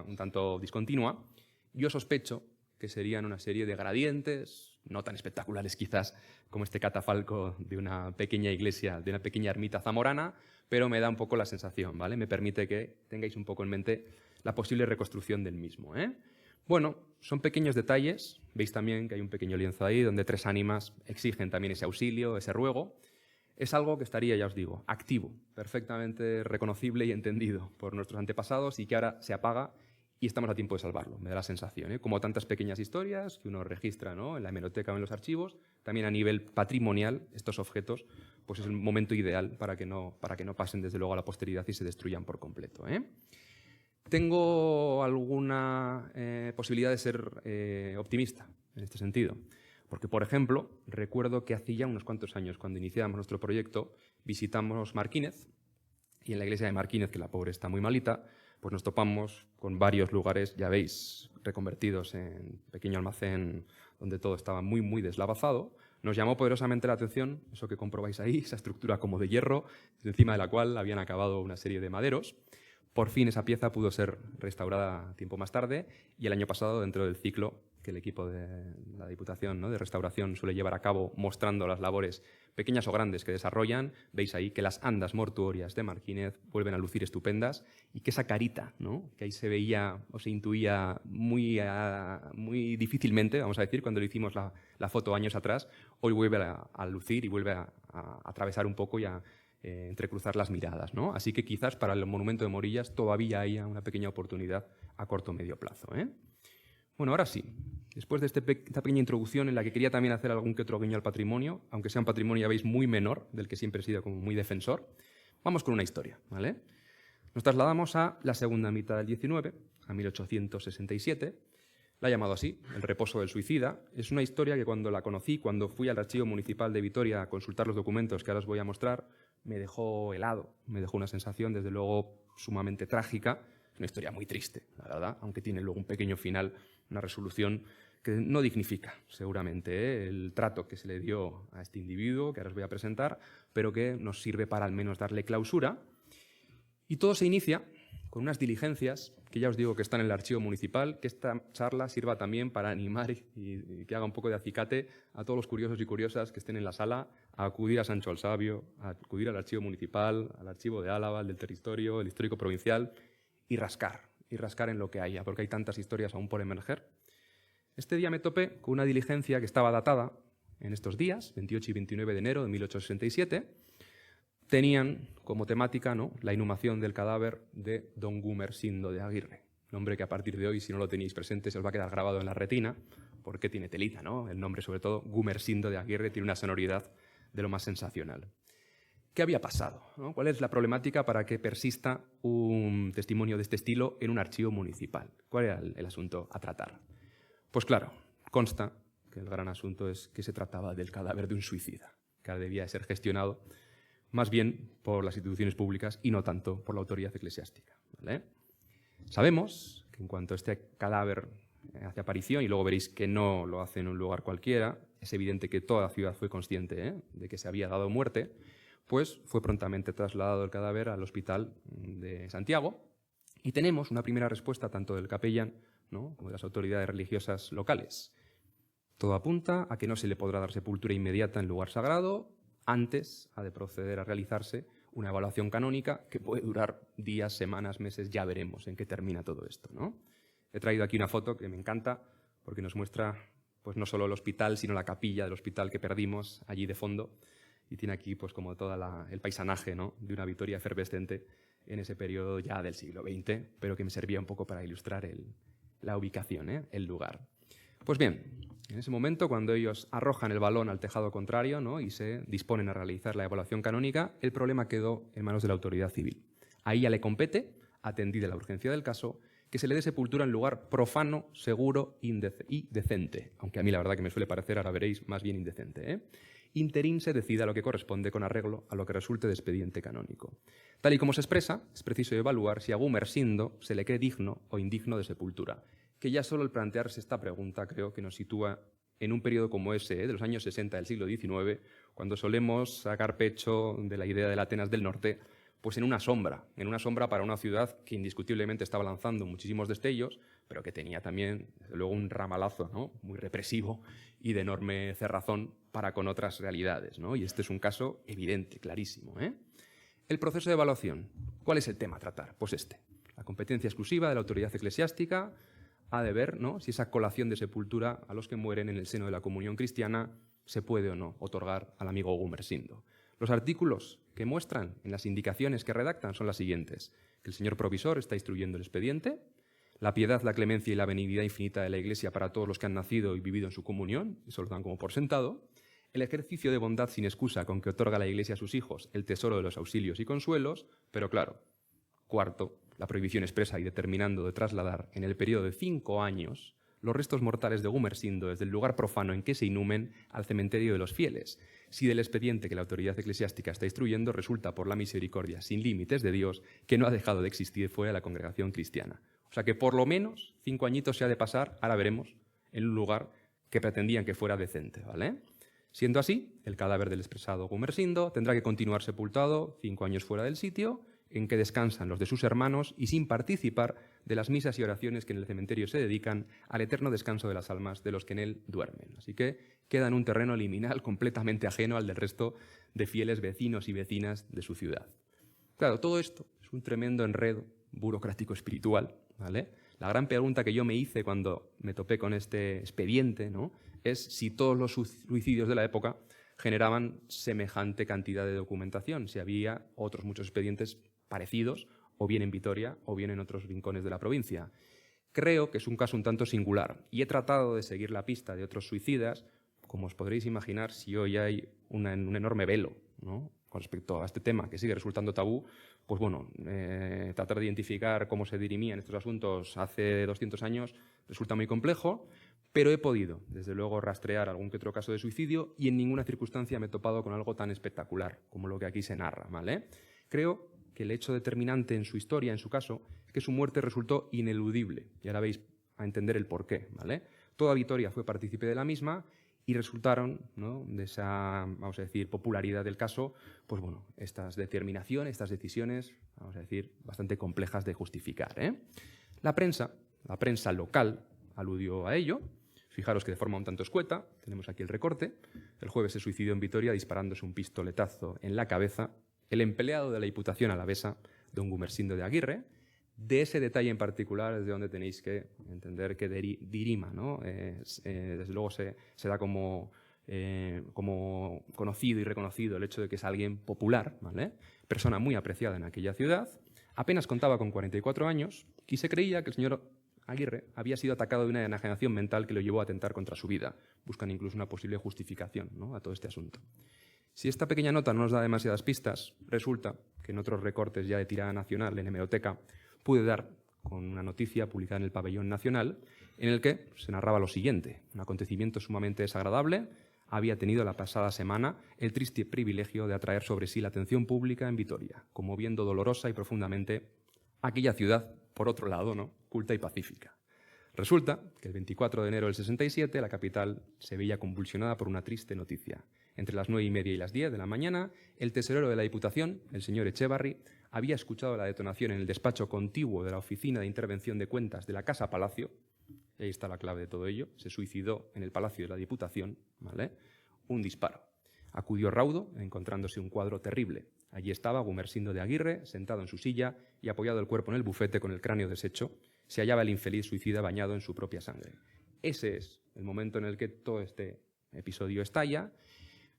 un tanto discontinua, yo sospecho que serían una serie de gradientes, no tan espectaculares quizás como este catafalco de una pequeña iglesia, de una pequeña ermita zamorana, pero me da un poco la sensación, ¿vale? Me permite que tengáis un poco en mente la posible reconstrucción del mismo, ¿eh? Bueno, son pequeños detalles. Veis también que hay un pequeño lienzo ahí donde tres ánimas exigen también ese auxilio, ese ruego. Es algo que estaría, ya os digo, activo, perfectamente reconocible y entendido por nuestros antepasados y que ahora se apaga y estamos a tiempo de salvarlo, me da la sensación, ¿eh? Como tantas pequeñas historias que uno registra, ¿no?, en la hemeroteca o en los archivos, también a nivel patrimonial, estos objetos, pues es el momento ideal para que no pasen desde luego a la posteridad y se destruyan por completo, ¿eh? Tengo alguna posibilidad de ser optimista en este sentido. Porque, por ejemplo, recuerdo que hace ya unos cuantos años, cuando iniciamos nuestro proyecto, visitamos Marquínez, y en la iglesia de Marquínez, que la pobre está muy malita, pues nos topamos con varios lugares, ya veis, reconvertidos en pequeño almacén donde todo estaba muy, muy deslavazado. Nos llamó poderosamente la atención eso que comprobáis ahí, esa estructura como de hierro, encima de la cual habían acabado una serie de maderos. Por fin esa pieza pudo ser restaurada tiempo más tarde y el año pasado, dentro del ciclo que el equipo de la Diputación, ¿no?, de restauración suele llevar a cabo mostrando las labores pequeñas o grandes que desarrollan, veis ahí que las andas mortuorias de Marquínez vuelven a lucir estupendas y que esa carita, ¿no?, que ahí se veía o se intuía muy difícilmente, vamos a decir, cuando le hicimos la foto años atrás, hoy vuelve a lucir y vuelve a atravesar un poco y a entrecruzar las miradas, ¿no? Así que quizás para el monumento de Morillas todavía haya una pequeña oportunidad a corto o medio plazo, ¿eh? Bueno, ahora sí, después de esta pequeña introducción en la que quería también hacer algún que otro guiño al patrimonio, aunque sea un patrimonio, ya veis, muy menor, del que siempre he sido como muy defensor, vamos con una historia, ¿vale? Nos trasladamos a la segunda mitad del 19, a 1867, la he llamado así, El reposo del suicida. Es una historia que cuando la conocí, cuando fui al Archivo Municipal de Vitoria a consultar los documentos que ahora os voy a mostrar, me dejó helado, me dejó una sensación, desde luego, sumamente trágica. Es una historia muy triste, la verdad, aunque tiene luego un pequeño final, una resolución que no dignifica, seguramente, el trato que se le dio a este individuo, que ahora os voy a presentar, pero que nos sirve para al menos darle clausura. Y todo se inicia con unas diligencias, que ya os digo que están en el archivo municipal, que esta charla sirva también para animar y que haga un poco de acicate a todos los curiosos y curiosas que estén en la sala, a acudir a Sancho el Sabio, a acudir al archivo municipal, al archivo de Álava, el del territorio, el histórico provincial, y rascar en lo que haya, porque hay tantas historias aún por emerger. Este día me topé con una diligencia que estaba datada en estos días, 28 y 29 de enero de 1867, tenían como temática, ¿no?, la inhumación del cadáver de don Gumersindo de Aguirre. Nombre que a partir de hoy, si no lo tenéis presente, se os va a quedar grabado en la retina, porque tiene telita, ¿no? El nombre, sobre todo, Gumersindo de Aguirre, tiene una sonoridad de lo más sensacional. ¿Qué había pasado, ¿no? ¿Cuál es la problemática para que persista un testimonio de este estilo en un archivo municipal? ¿Cuál era el asunto a tratar? Pues claro, consta que el gran asunto es que se trataba del cadáver de un suicida. que debía de ser gestionado más bien por las instituciones públicas y no tanto por la autoridad eclesiástica, ¿vale? Sabemos que en cuanto este cadáver hace aparición, y luego veréis que no lo hace en un lugar cualquiera, es evidente que toda la ciudad fue consciente de que se había dado muerte, pues fue prontamente trasladado el cadáver al hospital de Santiago y tenemos una primera respuesta tanto del capellán, ¿no?, como de las autoridades religiosas locales. Todo apunta a que no se le podrá dar sepultura inmediata en lugar sagrado, antes ha de proceder a realizarse una evaluación canónica que puede durar días, semanas, meses, ya veremos en qué termina todo esto, ¿no? He traído aquí una foto que me encanta porque nos muestra pues, no solo el hospital, sino la capilla del hospital que perdimos allí de fondo, y tiene aquí pues, como todo el paisanaje, ¿no?, de una Vitoria efervescente en ese periodo ya del siglo XX, pero que me servía un poco para ilustrar la ubicación, el lugar. Pues bien, en ese momento, cuando ellos arrojan el balón al tejado contrario, ¿no?, y se disponen a realizar la evaluación canónica, el problema quedó en manos de la autoridad civil. Ahí ya le compete, atendida la urgencia del caso, que se le dé sepultura en lugar profano, seguro y decente, aunque a mí la verdad que me suele parecer, ahora veréis, más bien indecente. Interín se decida lo que corresponde con arreglo a lo que resulte de expediente canónico. Tal y como se expresa, es preciso evaluar si a Gumersindo se le cree digno o indigno de sepultura, que ya solo el plantearse esta pregunta creo que nos sitúa en un periodo como ese, de los años 60 del siglo XIX, cuando solemos sacar pecho de la idea del Atenas del Norte, pues en una sombra para una ciudad que indiscutiblemente estaba lanzando muchísimos destellos, pero que tenía también, desde luego, un ramalazo, ¿no?, muy represivo y de enorme cerrazón para con otras realidades, ¿no? Y este es un caso evidente, clarísimo, El proceso de evaluación. ¿Cuál es el tema a tratar? Pues la competencia exclusiva de la autoridad eclesiástica ha de ver, ¿no?, si esa colación de sepultura a los que mueren en el seno de la comunión cristiana se puede o no otorgar al amigo Gumersindo. Los artículos que muestran en las indicaciones que redactan son las siguientes: que el señor provisor está instruyendo el expediente, la piedad, la clemencia y la benignidad infinita de la Iglesia para todos los que han nacido y vivido en su comunión, eso lo dan como por sentado, el ejercicio de bondad sin excusa con que otorga la Iglesia a sus hijos el tesoro de los auxilios y consuelos, pero claro, cuarto, la prohibición expresa y determinando de trasladar en el periodo de 5 años los restos mortales de Gumersindo desde el lugar profano en que se inhumen al cementerio de los fieles, si del expediente que la autoridad eclesiástica está instruyendo resulta por la misericordia sin límites de Dios que no ha dejado de existir fuera de la congregación cristiana. O sea que por lo menos 5 añitos se ha de pasar, ahora veremos, en un lugar que pretendían que fuera decente, ¿vale? Siendo así, el cadáver del expresado Gumersindo tendrá que continuar sepultado 5 años fuera del sitio en que descansan los de sus hermanos y sin participar de las misas y oraciones que en el cementerio se dedican al eterno descanso de las almas de los que en él duermen. Así que queda en un terreno liminal completamente ajeno al del resto de fieles vecinos y vecinas de su ciudad. Claro, todo esto es un tremendo enredo burocrático espiritual, ¿vale? La gran pregunta que yo me hice cuando me topé con este expediente, ¿no?, es si todos los suicidios de la época generaban semejante cantidad de documentación, si había otros muchos expedientes parecidos, o bien en Vitoria, o bien en otros rincones de la provincia. Creo que es un caso un tanto singular, y he tratado de seguir la pista de otros suicidas. Como os podréis imaginar, si hoy hay un enorme velo, ¿no?, con respecto a este tema, que sigue resultando tabú, pues bueno, tratar de identificar cómo se dirimían estos asuntos hace 200 años resulta muy complejo, pero he podido, desde luego, rastrear algún que otro caso de suicidio y en ninguna circunstancia me he topado con algo tan espectacular como lo que aquí se narra, ¿vale? Creo que el hecho determinante en su historia, en su caso, es que su muerte resultó ineludible, y ahora veis a entender el porqué, ¿vale? Toda Vitoria fue partícipe de la misma y resultaron, ¿no?, de esa, vamos a decir, popularidad del caso, pues bueno, estas determinaciones, estas decisiones, vamos a decir, bastante complejas de justificar, La prensa local aludió a ello. Fijaros que de forma un tanto escueta, tenemos aquí el recorte. El jueves se suicidó en Vitoria disparándose un pistoletazo en la cabeza el empleado de la Diputación alavesa, don Gumersindo de Aguirre. De ese detalle en particular es de donde tenéis que entender que dirima, ¿no? Desde luego se da como conocido y reconocido el hecho de que es alguien popular, ¿vale?, persona muy apreciada en aquella ciudad. Apenas contaba con 44 años y se creía que el señor Aguirre había sido atacado de una enajenación mental que lo llevó a atentar contra su vida. Buscan incluso una posible justificación, ¿no?, a todo este asunto. Si esta pequeña nota no nos da demasiadas pistas, resulta que en otros recortes ya de tirada nacional en hemeroteca pude dar con una noticia publicada en el Pabellón Nacional en el que se narraba lo siguiente: un acontecimiento sumamente desagradable había tenido la pasada semana el triste privilegio de atraer sobre sí la atención pública en Vitoria, conmoviendo dolorosa y profundamente aquella ciudad, por otro lado, ¿no?, culta y pacífica. Resulta que el 24 de enero del 67 la capital se veía convulsionada por una triste noticia. Entre las 9:30 y las 10 de la mañana, el tesorero de la Diputación, el señor Echevarri, había escuchado la detonación en el despacho contiguo de la Oficina de Intervención de Cuentas de la Casa Palacio. Y ahí está la clave de todo ello. Se suicidó en el Palacio de la Diputación, ¿vale?, un disparo. Acudió raudo, encontrándose un cuadro terrible. Allí estaba Gumersindo de Aguirre, sentado en su silla y apoyado el cuerpo en el bufete con el cráneo deshecho. Se hallaba el infeliz suicida bañado en su propia sangre. Ese es el momento en el que todo este episodio estalla.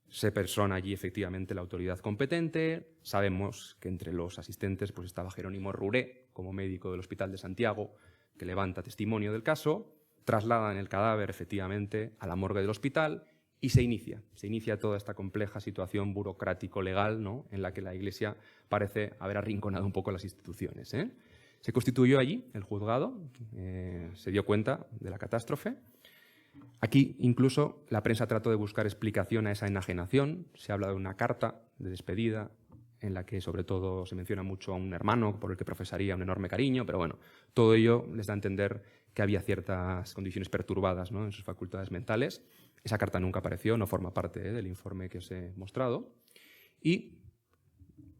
Se persona allí efectivamente la autoridad competente. Sabemos que entre los asistentes pues, estaba Jerónimo Ruré, como médico del Hospital de Santiago, que levanta testimonio del caso. Trasladan el cadáver efectivamente a la morgue del hospital y se inicia toda esta compleja situación burocrático-legal, ¿no?, en la que la Iglesia parece haber arrinconado un poco las instituciones, ¿eh? Se constituyó allí el juzgado, se dio cuenta de la catástrofe. Aquí incluso la prensa trató de buscar explicación a esa enajenación. Se habla de una carta de despedida en la que sobre todo se menciona mucho a un hermano por el que profesaría un enorme cariño, pero bueno, todo ello les da a entender que había ciertas condiciones perturbadas, ¿no?, en sus facultades mentales. Esa carta nunca apareció, no forma parte del informe que os he mostrado. Y,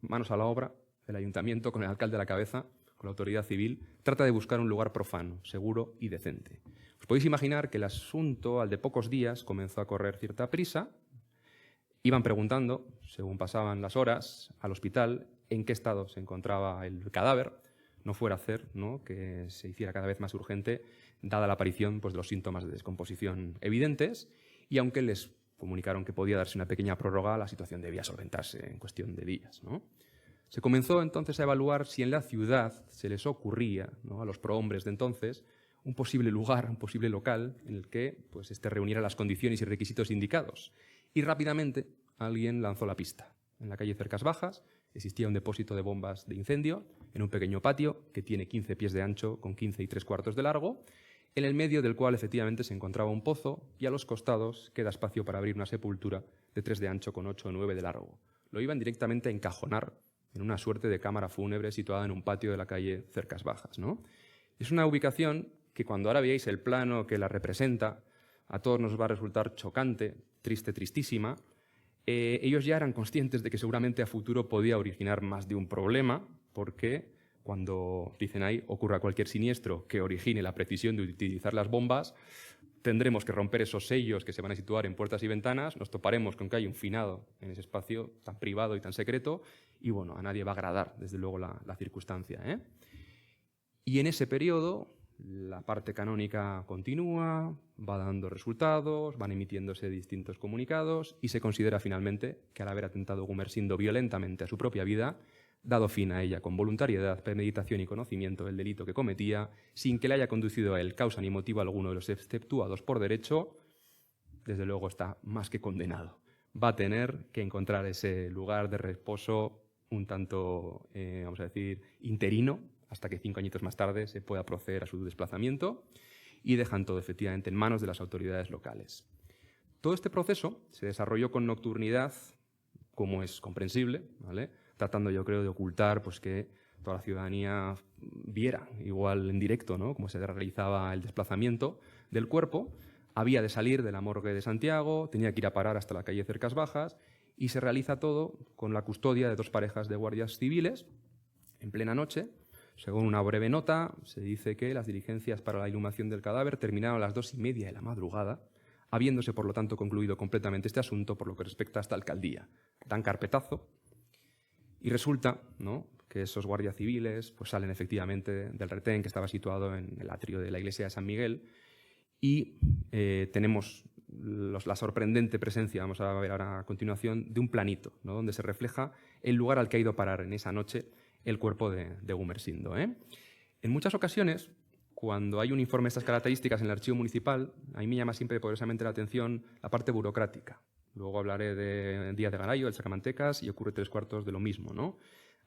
manos a la obra, el ayuntamiento, con el alcalde a la cabeza, con la autoridad civil, trata de buscar un lugar profano, seguro y decente. Os podéis imaginar que el asunto, al de pocos días, comenzó a correr cierta prisa. Iban preguntando, según pasaban las horas, al hospital en qué estado se encontraba el cadáver. No fuera a hacer, ¿no?, que se hiciera cada vez más urgente, dada la aparición pues, de los síntomas de descomposición evidentes. Y aunque les comunicaron que podía darse una pequeña prórroga, la situación debía solventarse en cuestión de días, ¿no? Se comenzó entonces a evaluar si en la ciudad se les ocurría, ¿no?, a los prohombres de entonces, un posible lugar, un posible local en el que pues, reuniera las condiciones y requisitos indicados. Y rápidamente alguien lanzó la pista. En la calle Cercas Bajas existía un depósito de bombas de incendio en un pequeño patio que tiene 15 pies de ancho con 15 3/4 de largo, en el medio del cual efectivamente se encontraba un pozo y a los costados queda espacio para abrir una sepultura de 3 de ancho con 8 o 9 de largo. Lo iban directamente a encajonar en una suerte de cámara fúnebre situada en un patio de la calle Cercas Bajas, ¿no? Es una ubicación que cuando ahora veáis el plano que la representa, a todos nos va a resultar chocante, triste, tristísima. Ellos ya eran conscientes de que seguramente a futuro podía originar más de un problema, porque cuando, dicen ahí, ocurra cualquier siniestro que origine la precisión de utilizar las bombas, tendremos que romper esos sellos que se van a situar en puertas y ventanas, nos toparemos con que hay un finado en ese espacio tan privado y tan secreto, y bueno, a nadie va a agradar, desde luego, la circunstancia, ¿eh? Y en ese periodo, la parte canónica continúa, va dando resultados, van emitiéndose distintos comunicados, y se considera finalmente que al haber atentado Gumersindo violentamente a su propia vida, dado fin a ella con voluntariedad, premeditación y conocimiento del delito que cometía, sin que le haya conducido a él causa ni motivo alguno de los exceptuados por derecho, desde luego está más que condenado. Va a tener que encontrar ese lugar de reposo un tanto, vamos a decir, interino, hasta que 5 añitos más tarde se pueda proceder a su desplazamiento, y dejan todo efectivamente en manos de las autoridades locales. Todo este proceso se desarrolló con nocturnidad, como es comprensible, ¿vale?, tratando, yo creo, de ocultar pues, que toda la ciudadanía viera, igual en directo, ¿no?, cómo se realizaba el desplazamiento del cuerpo. Había de salir de la morgue de Santiago, tenía que ir a parar hasta la calle Cercas Bajas, y se realiza todo con la custodia de 2 parejas de guardias civiles en plena noche. Según una breve nota, se dice que las diligencias para la inhumación del cadáver terminaron a las 2:30 de la madrugada, habiéndose, por lo tanto, concluido completamente este asunto por lo que respecta a esta alcaldía. Dan carpetazo. Y resulta, ¿no?, que esos guardias civiles pues, salen efectivamente del retén que estaba situado en el atrio de la iglesia de San Miguel, y tenemos la sorprendente presencia, vamos a ver ahora a continuación, de un planito, ¿no?, donde se refleja el lugar al que ha ido a parar en esa noche el cuerpo de Gumersindo, ¿eh? En muchas ocasiones, cuando hay un informe de estas características en el archivo municipal, a mí me llama siempre poderosamente la atención la parte burocrática. Luego hablaré de Díaz de Garay, el Sacamantecas, y ocurre 3/4 de lo mismo, ¿no?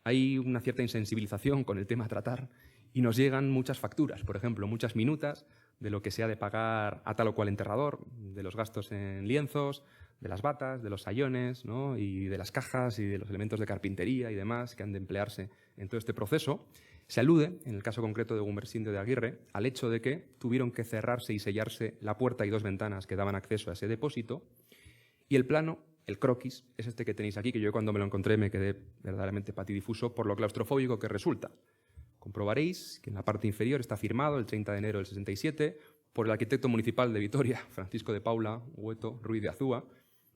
Hay una cierta insensibilización con el tema a tratar y nos llegan muchas facturas, por ejemplo, muchas minutas de lo que se ha de pagar a tal o cual enterrador, de los gastos en lienzos, de las batas, de los sayones, ¿no? Y de las cajas y de los elementos de carpintería y demás que han de emplearse en todo este proceso, se alude, en el caso concreto de Gumersindo de Aguirre, al hecho de que tuvieron que cerrarse y sellarse la puerta y 2 ventanas que daban acceso a ese depósito, y el plano, el croquis, es este que tenéis aquí, que yo cuando me lo encontré me quedé verdaderamente patidifuso por lo claustrofóbico que resulta. Comprobaréis que en la parte inferior está firmado el 30 de enero del 67 por el arquitecto municipal de Vitoria, Francisco de Paula Hueto Ruiz de Azúa.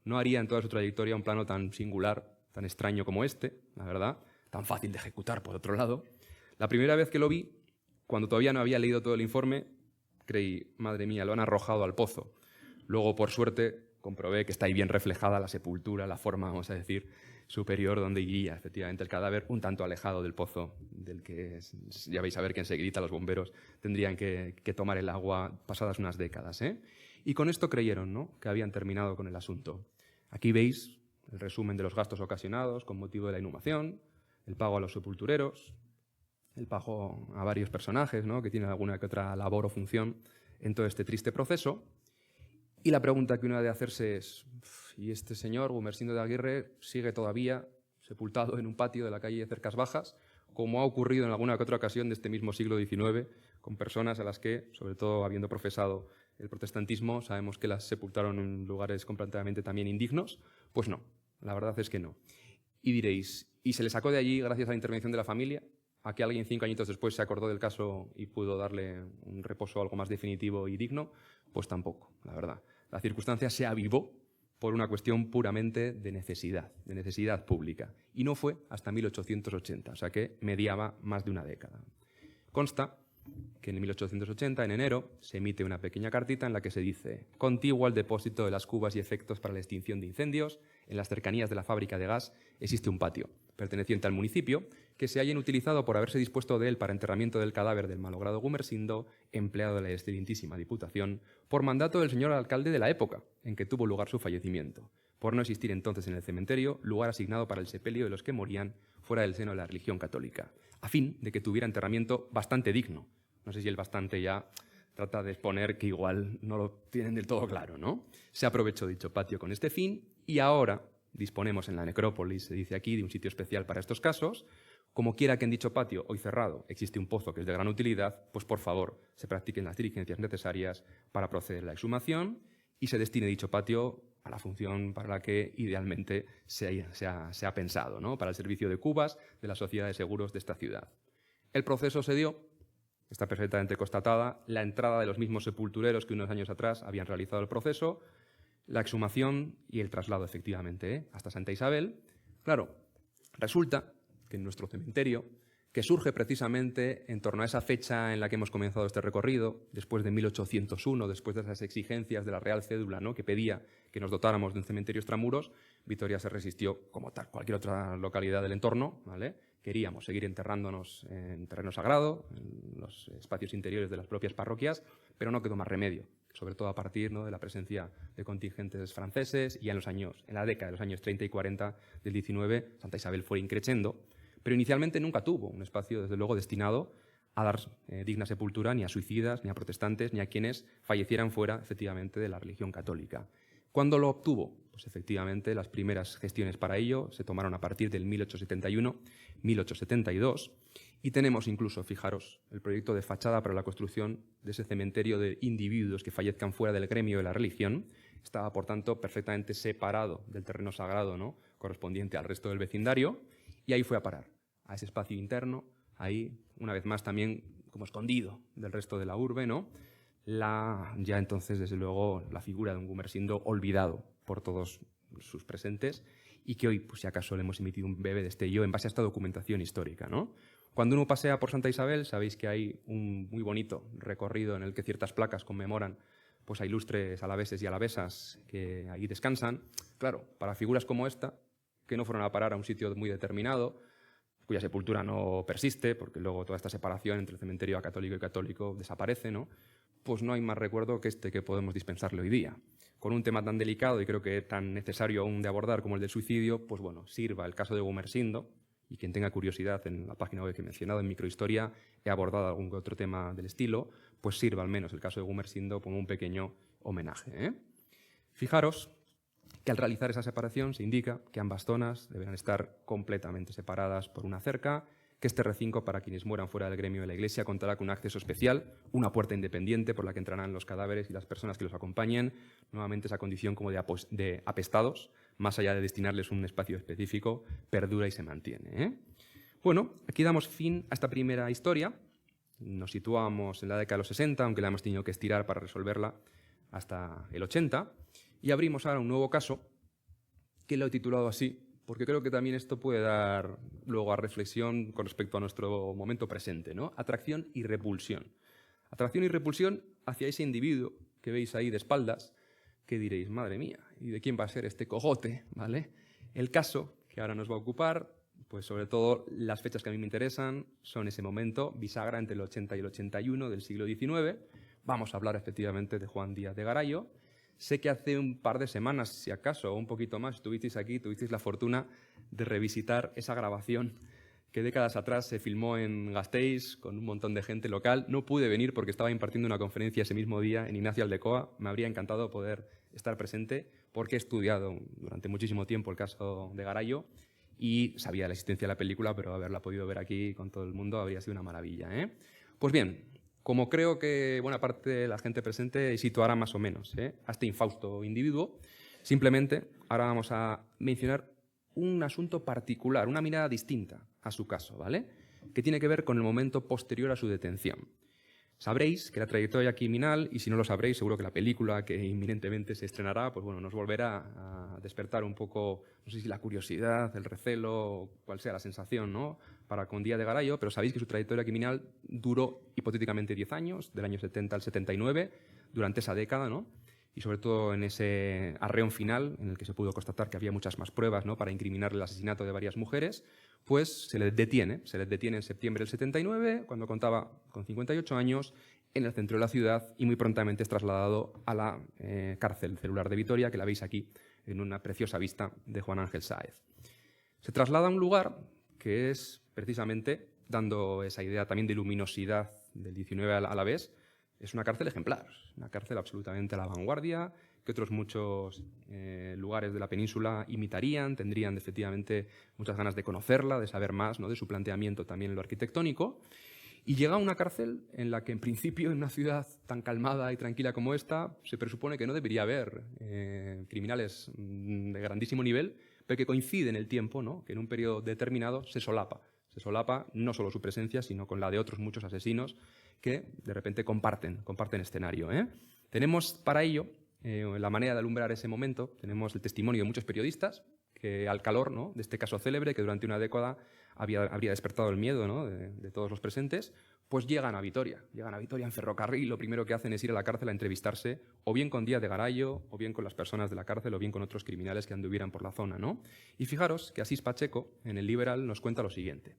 No haría en toda su trayectoria un plano tan singular, tan extraño como este, la verdad, tan fácil de ejecutar por otro lado. La primera vez que lo vi, cuando todavía no había leído todo el informe, creí, madre mía, lo han arrojado al pozo. Luego, por suerte, comprobé que está ahí bien reflejada la sepultura, la forma, vamos a decir, superior donde iría efectivamente el cadáver, un tanto alejado del pozo, del que ya vais a ver que enseguida los bomberos tendrían que tomar el agua pasadas unas décadas, ¿eh? Y con esto creyeron, ¿no?, que habían terminado con el asunto. Aquí veis el resumen de los gastos ocasionados con motivo de la inhumación, el pago a los sepultureros, el pago a varios personajes, ¿no?, que tienen alguna que otra labor o función en todo este triste proceso. Y la pregunta que uno ha de hacerse es, ¿y este señor, Gumersindo de Aguirre, sigue todavía sepultado en un patio de la calle Cercas Bajas, como ha ocurrido en alguna que otra ocasión de este mismo siglo XIX, con personas a las que, sobre todo habiendo profesado el protestantismo, sabemos que las sepultaron en lugares completamente también indignos? Pues no, la verdad es que no. Y diréis, ¿y se le sacó de allí gracias a la intervención de la familia? ¿A que alguien 5 añitos después se acordó del caso y pudo darle un reposo algo más definitivo y digno? Pues tampoco, la verdad. La circunstancia se avivó por una cuestión puramente de necesidad pública. Y no fue hasta 1880, o sea que mediaba más de una década. Consta que en 1880, en enero, se emite una pequeña cartita en la que se dice: contiguo al depósito de las cubas y efectos para la extinción de incendios, en las cercanías de la fábrica de gas existe un patio, perteneciente al municipio, que se haya utilizado por haberse dispuesto de él para enterramiento del cadáver del malogrado Gumersindo, empleado de la excelentísima Diputación, por mandato del señor alcalde de la época en que tuvo lugar su fallecimiento, por no existir entonces en el cementerio lugar asignado para el sepelio de los que morían fuera del seno de la religión católica, a fin de que tuviera enterramiento bastante digno. No sé si el bastante ya trata de exponer que igual no lo tienen del todo claro, ¿no? Se aprovechó dicho patio con este fin y ahora disponemos en la necrópolis, se dice aquí, de un sitio especial para estos casos. Como quiera que en dicho patio, hoy cerrado, existe un pozo que es de gran utilidad, pues por favor se practiquen las diligencias necesarias para proceder a la exhumación y se destine dicho patio a la función para la que idealmente se ha pensado, ¿no?, para el servicio de cubas de la Sociedad de Seguros de esta ciudad. El proceso se dio, está perfectamente constatada, la entrada de los mismos sepultureros que unos años atrás habían realizado el proceso, la exhumación y el traslado, efectivamente, hasta Santa Isabel. Claro, resulta que en nuestro cementerio, que surge precisamente en torno a esa fecha en la que hemos comenzado este recorrido, después de 1801, después de esas exigencias de la Real Cédula, ¿no?, que pedía que nos dotáramos de un cementerio extramuros, Vitoria se resistió, como tal cualquier otra localidad del entorno, ¿vale? Queríamos seguir enterrándonos en terreno sagrado, en los espacios interiores de las propias parroquias, pero no quedó más remedio, sobre todo a partir, ¿no?, de la presencia de contingentes franceses y en la década de los años 30 y 40 del 19, Santa Isabel fue increciendo, pero inicialmente nunca tuvo un espacio, desde luego, destinado a dar digna sepultura ni a suicidas, ni a protestantes, ni a quienes fallecieran fuera, efectivamente, de la religión católica. ¿Cuándo lo obtuvo? Pues efectivamente las primeras gestiones para ello se tomaron a partir del 1871-1872 y tenemos incluso, fijaros, el proyecto de fachada para la construcción de ese cementerio de individuos que fallezcan fuera del gremio de la religión. Estaba, por tanto, perfectamente separado del terreno sagrado, ¿no?, correspondiente al resto del vecindario, y ahí fue a parar, a ese espacio interno, ahí, una vez más, también como escondido del resto de la urbe, ¿no?, ya entonces, desde luego, la figura de un Gumersindo olvidado por todos sus presentes y que hoy, pues si acaso, le hemos emitido un breve destello en base a esta documentación histórica, ¿no? Cuando uno pasea por Santa Isabel, sabéis que hay un muy bonito recorrido en el que ciertas placas conmemoran, pues, a ilustres alaveses y alavesas que ahí descansan. Claro, para figuras como esta, que no fueron a parar a un sitio muy determinado, cuya sepultura no persiste, porque luego toda esta separación entre el cementerio católico y católico desaparece, ¿no?, pues no hay más recuerdo que este que podemos dispensarle hoy día. Con un tema tan delicado y creo que tan necesario aún de abordar como el del suicidio, pues bueno, sirva el caso de Gumersindo, y quien tenga curiosidad, en la página web que he mencionado, en Microhistoria, he abordado algún otro tema del estilo, pues sirva al menos el caso de Gumersindo como un pequeño homenaje, ¿eh? Fijaros que al realizar esa separación se indica que ambas zonas deberán estar completamente separadas por una cerca, que este recinto, para quienes mueran fuera del gremio de la Iglesia, contará con un acceso especial, una puerta independiente por la que entrarán los cadáveres y las personas que los acompañen, nuevamente esa condición como de apestados, más allá de destinarles un espacio específico, perdura y se mantiene, ¿eh? Bueno, aquí damos fin a esta primera historia. Nos situamos en la década de los 60, aunque la hemos tenido que estirar para resolverla hasta el 80, y abrimos ahora un nuevo caso que lo he titulado así, porque creo que también esto puede dar luego a reflexión con respecto a nuestro momento presente, ¿no? Atracción y repulsión. Atracción y repulsión hacia ese individuo que veis ahí de espaldas, que diréis, madre mía, ¿y de quién va a ser este cogote? ¿Vale? El caso que ahora nos va a ocupar, pues sobre todo las fechas que a mí me interesan, son ese momento, bisagra entre el 80 y el 81 del siglo XIX. Vamos a hablar efectivamente de Juan Díaz de Garayo. Sé que hace un par de semanas, si acaso, o un poquito más, estuvisteis aquí, tuvisteis la fortuna de revisitar esa grabación que décadas atrás se filmó en Gasteiz con un montón de gente local. No pude venir porque estaba impartiendo una conferencia ese mismo día en Ignacio Aldecoa. Me habría encantado poder estar presente porque he estudiado durante muchísimo tiempo el caso de Garayo y sabía de la existencia de la película, pero haberla podido ver aquí con todo el mundo habría sido una maravilla, ¿eh? Pues bien, como creo que buena parte de la gente presente situará más o menos a este infausto individuo, simplemente ahora vamos a mencionar un asunto particular, una mirada distinta a su caso, ¿vale? Que tiene que ver con el momento posterior a su detención. Sabréis que la trayectoria criminal, y si no lo sabréis, seguro que la película que inminentemente se estrenará, pues bueno, nos volverá a despertar un poco, no sé si la curiosidad, el recelo, cuál sea la sensación, ¿no?, para con Díaz de Garayo, pero sabéis que su trayectoria criminal duró hipotéticamente 10 años, del año 70 al 79, durante esa década, ¿no? Y sobre todo en ese arreón final, en el que se pudo constatar que había muchas más pruebas, ¿no?, para incriminar el asesinato de varias mujeres, pues se le detiene en septiembre del 79, cuando contaba con 58 años, en el centro de la ciudad, y muy prontamente es trasladado a la cárcel celular de Vitoria, que la veis aquí, en una preciosa vista de Juan Ángel Sáez. Se traslada a un lugar que es precisamente, dando esa idea también de luminosidad del 19 a la vez, es una cárcel ejemplar, una cárcel absolutamente a la vanguardia, que otros muchos lugares de la península imitarían, tendrían efectivamente muchas ganas de conocerla, de saber más, ¿no?, de su planteamiento también en lo arquitectónico. Y llega a una cárcel en la que, en principio, en una ciudad tan calmada y tranquila como esta, se presupone que no debería haber criminales de grandísimo nivel, pero que coincide en el tiempo, ¿no?, que en un periodo determinado se solapa. Se solapa no solo su presencia, sino con la de otros muchos asesinos que de repente comparten escenario, ¿eh? Tenemos para ello la manera de alumbrar ese momento, tenemos el testimonio de muchos periodistas que, al calor, ¿no?, de este caso célebre que durante una década habría despertado el miedo, ¿no?, de todos los presentes, pues llegan a Vitoria en ferrocarril. Lo primero que hacen es ir a la cárcel a entrevistarse o bien con Díaz de Garayo, o bien con las personas de la cárcel, o bien con otros criminales que anduvieran por la zona, ¿no? Y fijaros que Asís Pacheco, en el Liberal, nos cuenta lo siguiente.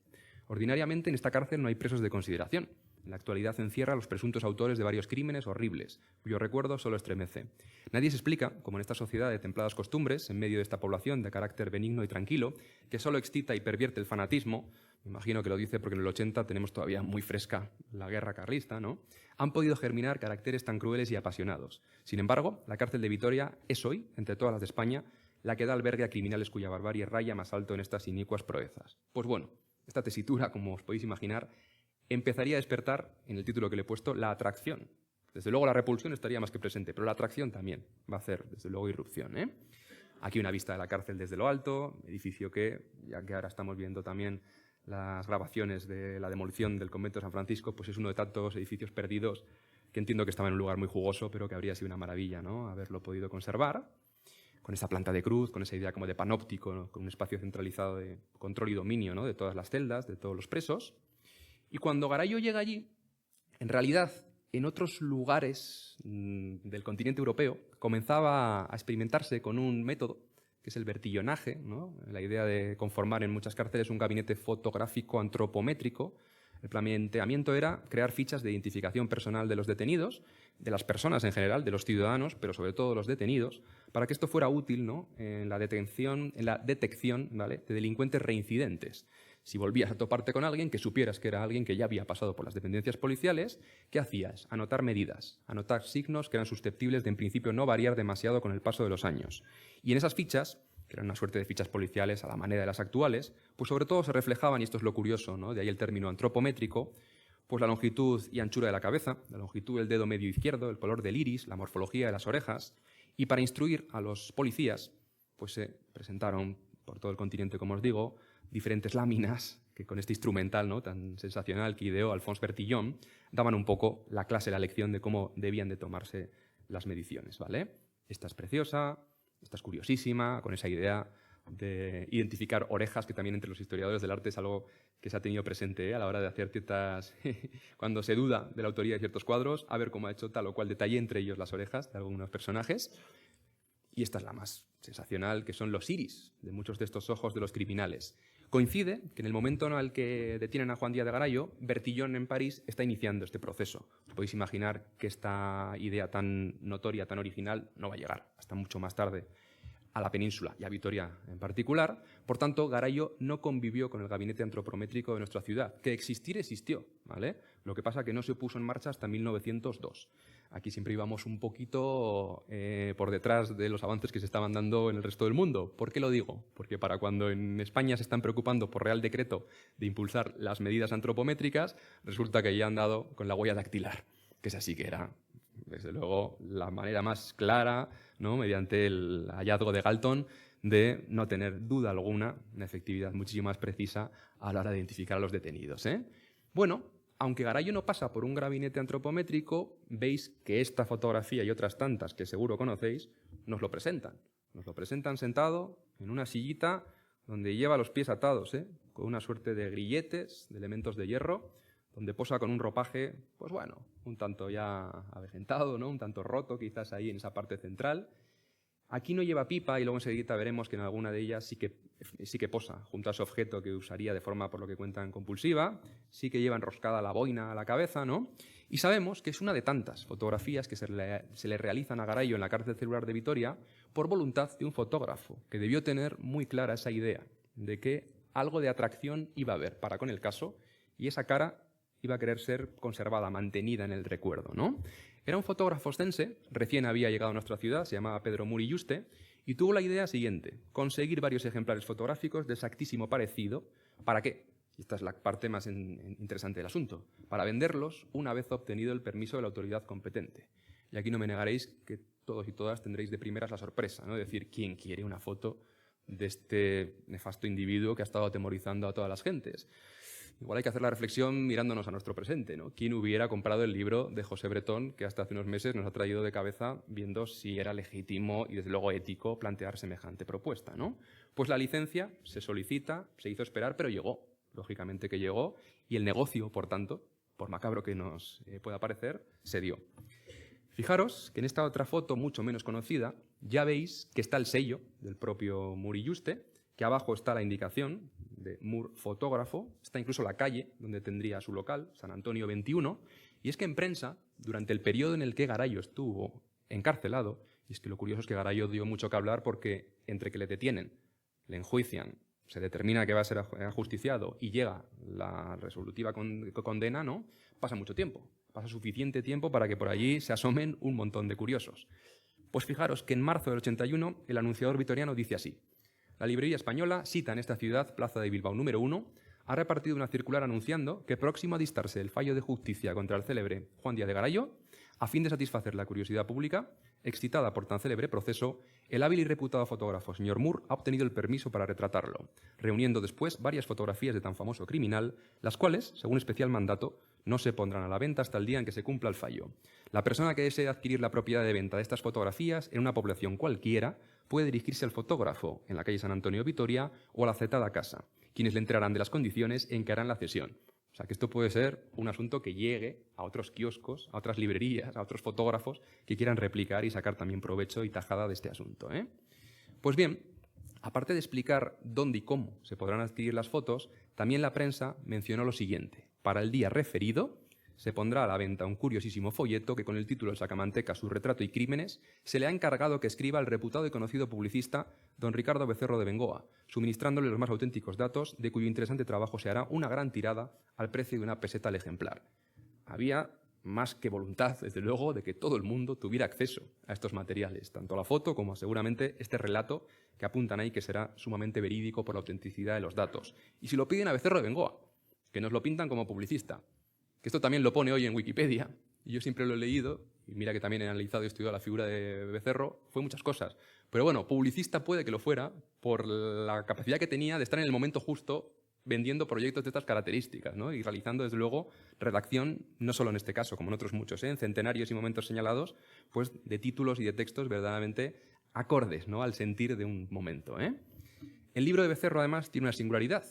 Ordinariamente en esta cárcel no hay presos de consideración. En la actualidad encierra a los presuntos autores de varios crímenes horribles, cuyo recuerdo solo estremece. Nadie se explica, como en esta sociedad de templadas costumbres, en medio de esta población de carácter benigno y tranquilo, que solo excita y pervierte el fanatismo, me imagino que lo dice porque en el 80 tenemos todavía muy fresca la guerra carlista, ¿no?, han podido germinar caracteres tan crueles y apasionados. Sin embargo, la cárcel de Vitoria es hoy, entre todas las de España, la que da albergue a criminales cuya barbarie raya más alto en estas inicuas proezas. Pues bueno, esta tesitura, como os podéis imaginar, empezaría a despertar, en el título que le he puesto, la atracción. Desde luego la repulsión estaría más que presente, pero la atracción también va a hacer, desde luego, irrupción, ¿eh? Aquí una vista de la cárcel desde lo alto, edificio que, ya que ahora estamos viendo también las grabaciones de la demolición del convento de San Francisco, pues es uno de tantos edificios perdidos que entiendo que estaba en un lugar muy jugoso, pero que habría sido una maravilla, ¿no?, haberlo podido conservar, con esa planta de cruz, con esa idea como de panóptico, ¿no?, con un espacio centralizado de control y dominio, ¿no?, de todas las celdas, de todos los presos. Y cuando Garayo llega allí, en realidad, en otros lugares del continente europeo, comenzaba a experimentarse con un método, que es el vertillonaje, ¿no?, la idea de conformar en muchas cárceles un gabinete fotográfico antropométrico. El planteamiento era crear fichas de identificación personal de los detenidos, de las personas en general, de los ciudadanos, pero sobre todo los detenidos, para que esto fuera útil, ¿no?, en la detección, ¿vale?, de delincuentes reincidentes. Si volvías a toparte con alguien, que supieras que era alguien que ya había pasado por las dependencias policiales, ¿qué hacías? Anotar medidas, anotar signos que eran susceptibles de en principio no variar demasiado con el paso de los años. Y en esas fichas, que eran una suerte de fichas policiales a la manera de las actuales, pues sobre todo se reflejaban, y esto es lo curioso, ¿no?, de ahí el término antropométrico, pues la longitud y anchura de la cabeza, la longitud del dedo medio izquierdo, el color del iris, la morfología de las orejas. Y para instruir a los policías, pues se presentaron por todo el continente, como os digo, diferentes láminas que con este instrumental, ¿no?, tan sensacional que ideó Alphonse Bertillon, daban un poco la clase, la lección de cómo debían de tomarse las mediciones, ¿vale? Esta es preciosa, esta es curiosísima, con esa idea de identificar orejas, que también entre los historiadores del arte es algo que se ha tenido presente a la hora de hacer ciertas... cuando se duda de la autoría de ciertos cuadros, a ver cómo ha hecho tal o cual detalle, entre ellos las orejas de algunos personajes. Y esta es la más sensacional, que son los iris de muchos de estos ojos de los criminales. Coincide que en el momento en el que detienen a Juan Díaz de Garayo, Bertillon en París está iniciando este proceso. Os podéis imaginar que esta idea tan notoria, tan original, no va a llegar hasta mucho más tarde a la península y a Vitoria en particular. Por tanto, Garayo no convivió con el gabinete antropométrico de nuestra ciudad. Que existir existió, ¿vale? Lo que pasa que no se puso en marcha hasta 1902. Aquí siempre íbamos un poquito por detrás de los avances que se estaban dando en el resto del mundo. ¿Por qué lo digo? Porque para cuando en España se están preocupando por Real Decreto de impulsar las medidas antropométricas, resulta que ya han dado con la huella dactilar, que es así que era, desde luego, la manera más clara, ¿no?, mediante el hallazgo de Galton, de no tener duda alguna, una efectividad muchísimo más precisa a la hora de identificar a los detenidos, ¿eh? Bueno, aunque Garayo no pasa por un gabinete antropométrico, veis que esta fotografía y otras tantas que seguro conocéis nos lo presentan. Nos lo presentan sentado en una sillita donde lleva los pies atados, con una suerte de grilletes, de elementos de hierro, donde posa con un ropaje, pues bueno, un tanto ya avejentado, ¿no?, un tanto roto quizás ahí en esa parte central. Aquí no lleva pipa y luego enseguida veremos que en alguna de ellas sí que posa junto a ese objeto que usaría de forma, por lo que cuentan, compulsiva. Sí que lleva enroscada la boina a la cabeza, ¿no? Y sabemos que es una de tantas fotografías que se le realizan a Garayo en la cárcel celular de Vitoria por voluntad de un fotógrafo que debió tener muy clara esa idea de que algo de atracción iba a haber para con el caso y esa cara iba a querer ser conservada, mantenida en el recuerdo, ¿no? Era un fotógrafo ostense, recién había llegado a nuestra ciudad, se llamaba Pedro Muri Yuste, y tuvo la idea siguiente: conseguir varios ejemplares fotográficos de exactísimo parecido. ¿Para qué? Y esta es la parte más interesante del asunto. Para venderlos una vez obtenido el permiso de la autoridad competente. Y aquí no me negaréis que todos y todas tendréis de primeras la sorpresa, ¿no?, de decir, ¿quién quiere una foto de este nefasto individuo que ha estado atemorizando a todas las gentes? Igual hay que hacer la reflexión mirándonos a nuestro presente, ¿no? ¿Quién hubiera comprado el libro de José Bretón, que hasta hace unos meses nos ha traído de cabeza viendo si era legítimo y desde luego ético plantear semejante propuesta, ¿no? Pues la licencia se solicita, se hizo esperar, pero llegó. Lógicamente que llegó, y el negocio, por tanto, por macabro que nos pueda parecer, se dio. Fijaros que en esta otra foto, mucho menos conocida, ya veis que está el sello del propio Muri Yuste, que abajo está la indicación de Mur fotógrafo, está incluso la calle donde tendría su local, San Antonio 21, y es que en prensa, durante el periodo en el que Garayo estuvo encarcelado, y es que lo curioso es que Garayo dio mucho que hablar porque entre que le detienen, le enjuician, se determina que va a ser ajusticiado y llega la resolutiva condena, ¿no?, pasa mucho tiempo, pasa suficiente tiempo para que por allí se asomen un montón de curiosos. Pues fijaros que en marzo del 81 el anunciador vitoriano dice así: la librería española, cita en esta ciudad, Plaza de Bilbao número 1, ha repartido una circular anunciando que, próximo a dictarse el fallo de justicia contra el célebre Juan Díaz de Garayo, a fin de satisfacer la curiosidad pública, excitada por tan célebre proceso, el hábil y reputado fotógrafo señor Moore ha obtenido el permiso para retratarlo, reuniendo después varias fotografías de tan famoso criminal, las cuales, según especial mandato, no se pondrán a la venta hasta el día en que se cumpla el fallo. La persona que desee adquirir la propiedad de venta de estas fotografías en una población cualquiera puede dirigirse al fotógrafo en la calle San Antonio Vitoria o a la citada casa, quienes le enterarán de las condiciones en que harán la cesión. O sea, que esto puede ser un asunto que llegue a otros kioscos, a otras librerías, a otros fotógrafos que quieran replicar y sacar también provecho y tajada de este asunto, ¿eh? Pues bien, aparte de explicar dónde y cómo se podrán adquirir las fotos, también la prensa mencionó lo siguiente: para el día referido se pondrá a la venta un curiosísimo folleto que, con el título El Sacamanteca, su retrato y crímenes, se le ha encargado que escriba el reputado y conocido publicista don Ricardo Becerro de Bengoa, suministrándole los más auténticos datos, de cuyo interesante trabajo se hará una gran tirada al precio de una peseta al ejemplar. Había más que voluntad, desde luego, de que todo el mundo tuviera acceso a estos materiales, tanto a la foto como seguramente este relato que apuntan ahí, que será sumamente verídico por la autenticidad de los datos. Y si lo piden a Becerro de Bengoa, que nos lo pintan como publicista, que esto también lo pone hoy en Wikipedia, y yo siempre lo he leído, y mira que también he analizado y estudiado la figura de Becerro, fue muchas cosas. Pero bueno, publicista puede que lo fuera por la capacidad que tenía de estar en el momento justo vendiendo proyectos de estas características, ¿no? Y realizando, desde luego, redacción, no solo en este caso, como en otros muchos, en centenarios y momentos señalados, pues de títulos y de textos verdaderamente acordes, ¿no?, al sentir de un momento, ¿eh? El libro de Becerro, además, tiene una singularidad.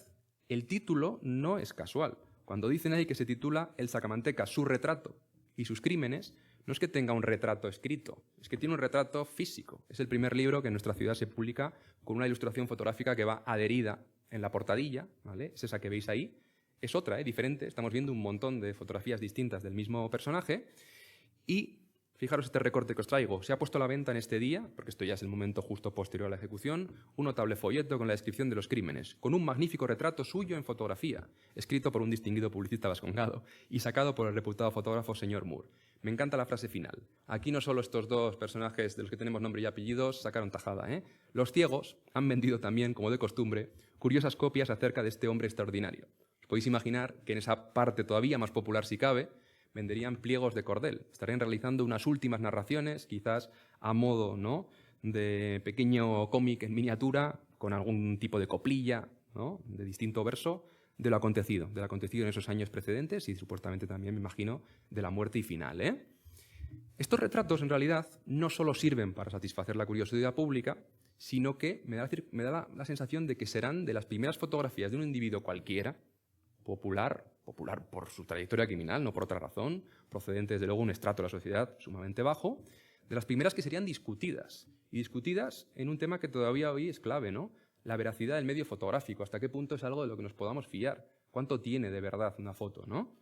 El título no es casual. Cuando dicen ahí que se titula El Sacamanteca, su retrato y sus crímenes, no es que tenga un retrato escrito, es que tiene un retrato físico. Es el primer libro que en nuestra ciudad se publica con una ilustración fotográfica que va adherida en la portadilla, ¿vale? Es esa que veis ahí. Es otra, diferente. Estamos viendo un montón de fotografías distintas del mismo personaje. Y fijaros este recorte que os traigo. Se ha puesto a la venta en este día, porque esto ya es el momento justo posterior a la ejecución, un notable folleto con la descripción de los crímenes, con un magnífico retrato suyo en fotografía, escrito por un distinguido publicista vascongado y sacado por el reputado fotógrafo señor Moore. Me encanta la frase final. Aquí no solo estos dos personajes de los que tenemos nombre y apellidos sacaron tajada, ¿eh? Los ciegos han vendido también, como de costumbre, curiosas copias acerca de este hombre extraordinario. Os podéis imaginar que en esa parte todavía más popular, si cabe, venderían pliegos de cordel. Estarían realizando unas últimas narraciones, quizás a modo, ¿no?, de pequeño cómic en miniatura, con algún tipo de coplilla, ¿no?, de distinto verso, de lo acontecido en esos años precedentes y supuestamente también, me imagino, de la muerte y final, ¿eh? Estos retratos, en realidad, no solo sirven para satisfacer la curiosidad pública, sino que me da la sensación de que serán de las primeras fotografías de un individuo cualquiera, popular por su trayectoria criminal, no por otra razón, procedente desde luego de un estrato de la sociedad sumamente bajo, de las primeras que serían discutidas, y discutidas en un tema que todavía hoy es clave, ¿no?, la veracidad del medio fotográfico, hasta qué punto es algo de lo que nos podamos fiar, cuánto tiene de verdad una foto, ¿no?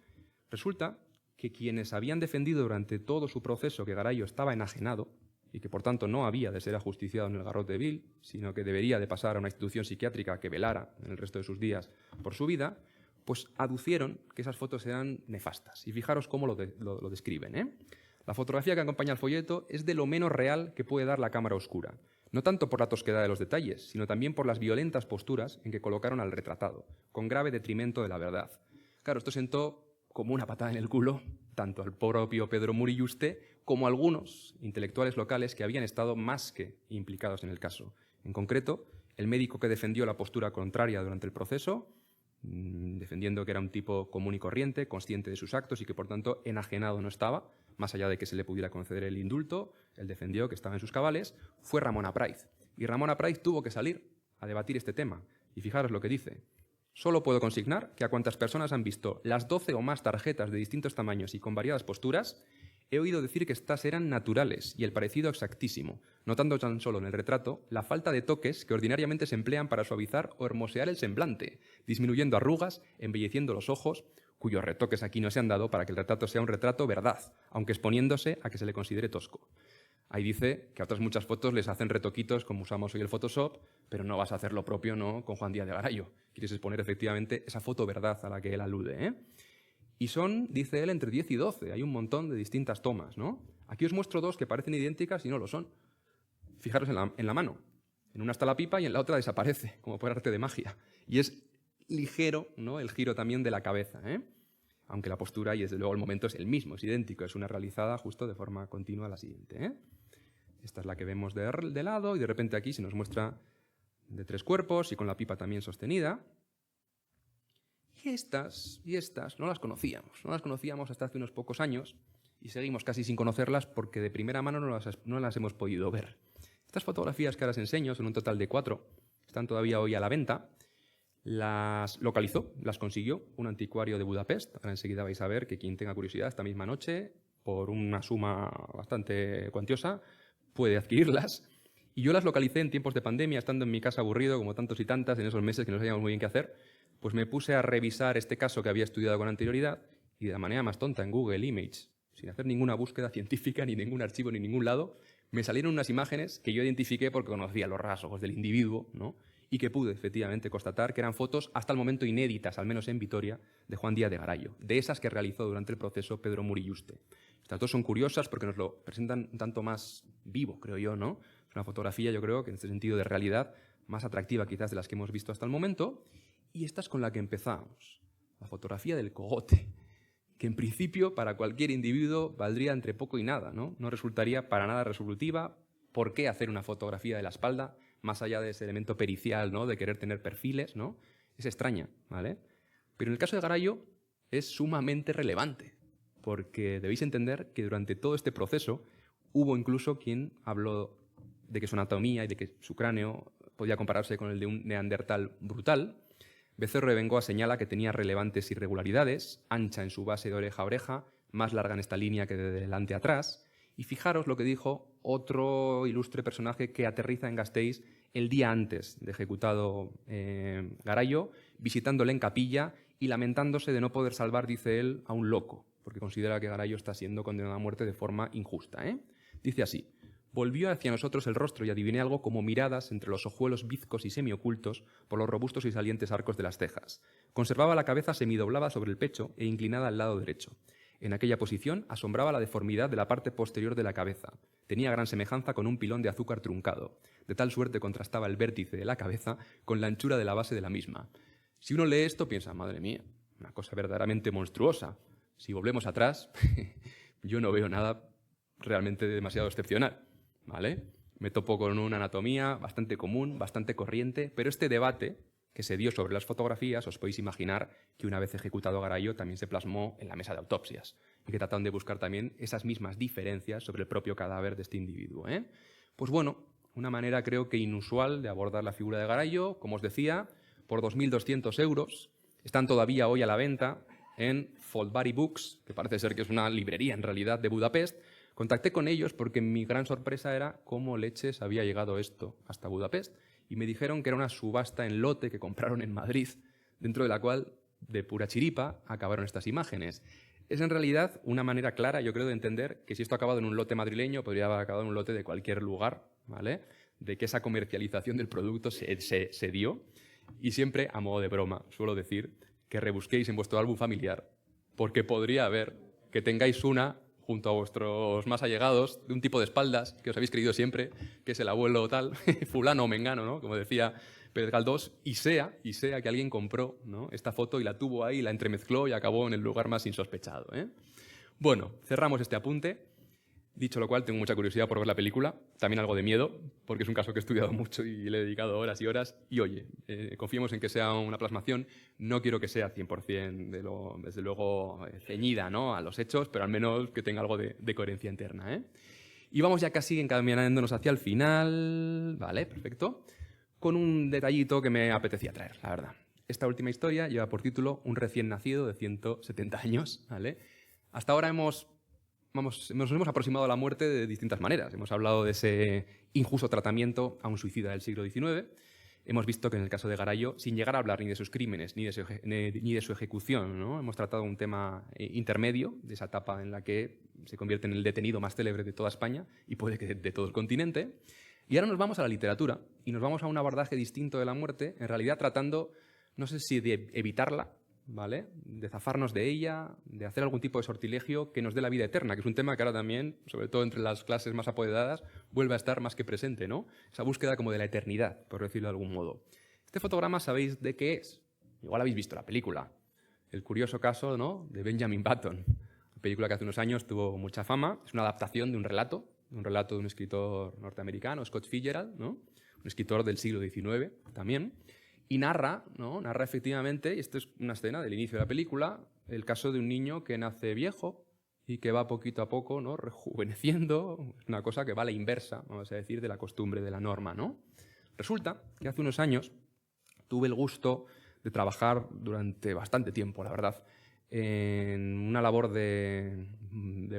Resulta que quienes habían defendido durante todo su proceso que Garayo estaba enajenado y que por tanto no había de ser ajusticiado en el garrote vil, sino que debería de pasar a una institución psiquiátrica que velara en el resto de sus días por su vida, pues aducieron que esas fotos eran nefastas. Y fijaros cómo lo describen, ¿eh? La fotografía que acompaña al folleto es de lo menos real que puede dar la cámara oscura. No tanto por la tosquedad de los detalles, sino también por las violentas posturas en que colocaron al retratado, con grave detrimento de la verdad. Claro, esto sentó como una patada en el culo tanto al propio Pedro Murilluste como a algunos intelectuales locales que habían estado más que implicados en el caso. En concreto, el médico que defendió la postura contraria durante el proceso, defendiendo que era un tipo común y corriente, consciente de sus actos y que por tanto enajenado no estaba, más allá de que se le pudiera conceder el indulto, él defendió que estaba en sus cabales, fue Ramón Apraiz. Y Ramón Apraiz tuvo que salir a debatir este tema. Y fijaros lo que dice. Solo puedo consignar que a cuantas personas han visto las 12 o más tarjetas de distintos tamaños y con variadas posturas, he oído decir que estas eran naturales y el parecido exactísimo, notando tan solo en el retrato la falta de toques que ordinariamente se emplean para suavizar o hermosear el semblante, disminuyendo arrugas, embelleciendo los ojos, cuyos retoques aquí no se han dado para que el retrato sea un retrato verdad, aunque exponiéndose a que se le considere tosco. Ahí dice que a otras muchas fotos les hacen retoquitos como usamos hoy el Photoshop, pero no vas a hacer lo propio, ¿no?, con Juan Díaz de Garayo. Quieres exponer efectivamente esa foto verdad a la que él alude, ¿eh? Y son, dice él, entre 10 y 12. Hay un montón de distintas tomas, ¿no? Aquí os muestro dos que parecen idénticas y no lo son. Fijaros en la mano. En una está la pipa y en la otra desaparece, como por arte de magia. Y es ligero, ¿no?, el giro también de la cabeza, ¿eh? Aunque la postura y desde luego el momento es el mismo, es idéntico, es una realizada justo de forma continua a la siguiente, ¿eh? Esta es la que vemos de lado y de repente aquí se nos muestra de 3 cuerpos y con la pipa también sostenida. Y estas no las conocíamos hasta hace unos pocos años y seguimos casi sin conocerlas porque de primera mano no las hemos podido ver. Estas fotografías que ahora os enseño, son un total de 4, están todavía hoy a la venta. Las localizó, las consiguió un anticuario de Budapest. Ahora enseguida vais a ver que quien tenga curiosidad esta misma noche, por una suma bastante cuantiosa, puede adquirirlas. Y yo las localicé en tiempos de pandemia, estando en mi casa aburrido, como tantos y tantas, en esos meses que no sabíamos muy bien qué hacer, pues me puse a revisar este caso que había estudiado con anterioridad y de la manera más tonta en Google Images, sin hacer ninguna búsqueda científica, ni ningún archivo, ni ningún lado, me salieron unas imágenes que yo identifiqué porque conocía los rasgos del individuo, ¿no? Y que pude efectivamente constatar que eran fotos hasta el momento inéditas, al menos en Vitoria, de Juan Díaz de Garayo, de esas que realizó durante el proceso Pedro Murilluste. Estas dos son curiosas porque nos lo presentan un tanto más vivo, creo yo, ¿no? Es una fotografía, yo creo, que en este sentido de realidad, más atractiva quizás de las que hemos visto hasta el momento. Y esta es con la que empezamos, la fotografía del cogote, que en principio para cualquier individuo valdría entre poco y nada, ¿no? No resultaría para nada resolutiva. ¿Por qué hacer una fotografía de la espalda, más allá de ese elemento pericial, ¿no? De querer tener perfiles, ¿no? Es extraña, ¿vale? Pero en el caso de Garayo es sumamente relevante, porque debéis entender que durante todo este proceso hubo incluso quien habló de que su anatomía y de que su cráneo podía compararse con el de un neandertal brutal. Becerro de Bengoa señala que tenía relevantes irregularidades, ancha en su base de oreja a oreja, más larga en esta línea que de delante a atrás. Y fijaros lo que dijo otro ilustre personaje que aterriza en Gasteiz el día antes de ejecutado Garayo, visitándole en capilla y lamentándose de no poder salvar, dice él, a un loco, porque considera que Garayo está siendo condenado a muerte de forma injusta. Dice así: volvió hacia nosotros el rostro y adiviné algo como miradas entre los ojuelos bizcos y semiocultos por los robustos y salientes arcos de las cejas. Conservaba la cabeza semidoblada sobre el pecho e inclinada al lado derecho. En aquella posición asombraba la deformidad de la parte posterior de la cabeza. Tenía gran semejanza con un pilón de azúcar truncado. De tal suerte contrastaba el vértice de la cabeza con la anchura de la base de la misma. Si uno lee esto piensa, madre mía, una cosa verdaderamente monstruosa. Si volvemos atrás, yo no veo nada realmente demasiado excepcional, ¿vale? Me topo con una anatomía bastante común, bastante corriente, pero este debate que se dio sobre las fotografías, os podéis imaginar que una vez ejecutado Garayo también se plasmó en la mesa de autopsias y que trataron de buscar también esas mismas diferencias sobre el propio cadáver de este individuo. Pues bueno, una manera creo que inusual de abordar la figura de Garayo, como os decía, por 2.200 euros. Están todavía hoy a la venta en Foldbari Books, que parece ser que es una librería en realidad de Budapest. Contacté con ellos porque mi gran sorpresa era cómo leches había llegado esto hasta Budapest. Y me dijeron que era una subasta en lote que compraron en Madrid, dentro de la cual, de pura chiripa, acabaron estas imágenes. Es en realidad una manera clara, yo creo, de entender que si esto ha acabado en un lote madrileño, podría haber acabado en un lote de cualquier lugar, ¿vale? De que esa comercialización del producto se dio. Y siempre, a modo de broma, suelo decir que rebusquéis en vuestro álbum familiar, porque podría haber que tengáis una junto a vuestros más allegados, de un tipo de espaldas que os habéis creído siempre, que es el abuelo tal, fulano o mengano, ¿no? Como decía Pérez Galdós, y sea que alguien compró, ¿no?, esta foto y la tuvo ahí, la entremezcló y acabó en el lugar más insospechado. Bueno, cerramos este apunte. Dicho lo cual, tengo mucha curiosidad por ver la película, también algo de miedo, porque es un caso que he estudiado mucho y le he dedicado horas y horas. Y oye, confiemos en que sea una plasmación. No quiero que sea 100% desde luego ceñida, ¿no?, a los hechos, pero al menos que tenga algo de coherencia interna. Y vamos ya casi encaminándonos hacia el final, vale, perfecto, con un detallito que me apetecía traer, la verdad. Esta última historia lleva por título Un recién nacido de 170 años, ¿vale? Hasta ahora nos hemos aproximado a la muerte de distintas maneras. Hemos hablado de ese injusto tratamiento a un suicida del siglo XIX. Hemos visto que en el caso de Garayo, sin llegar a hablar ni de sus crímenes ni de su ejecución, ¿no?, hemos tratado un tema intermedio, de esa etapa en la que se convierte en el detenido más célebre de toda España y puede que de todo el continente. Y ahora nos vamos a la literatura y nos vamos a un abordaje distinto de la muerte, en realidad tratando, no sé si de evitarla, ¿vale?, de zafarnos de ella, de hacer algún tipo de sortilegio que nos dé la vida eterna, que es un tema que ahora también, sobre todo entre las clases más apoderadas, vuelve a estar más que presente, ¿no? Esa búsqueda como de la eternidad, por decirlo de algún modo. Este fotograma, ¿sabéis de qué es? Igual habéis visto la película. El curioso caso, ¿no?, de Benjamin Button. Una película que hace unos años tuvo mucha fama. Es una adaptación de un relato de un escritor norteamericano, Scott Fitzgerald, ¿no?, un escritor del siglo XIX también. Y narra efectivamente, y esto es una escena del inicio de la película, el caso de un niño que nace viejo y que va poquito a poco, ¿no?, rejuveneciendo. Es una cosa que va a la inversa, vamos a decir, de la costumbre, de la norma, ¿no? Resulta que hace unos años tuve el gusto de trabajar durante bastante tiempo, la verdad, en una labor de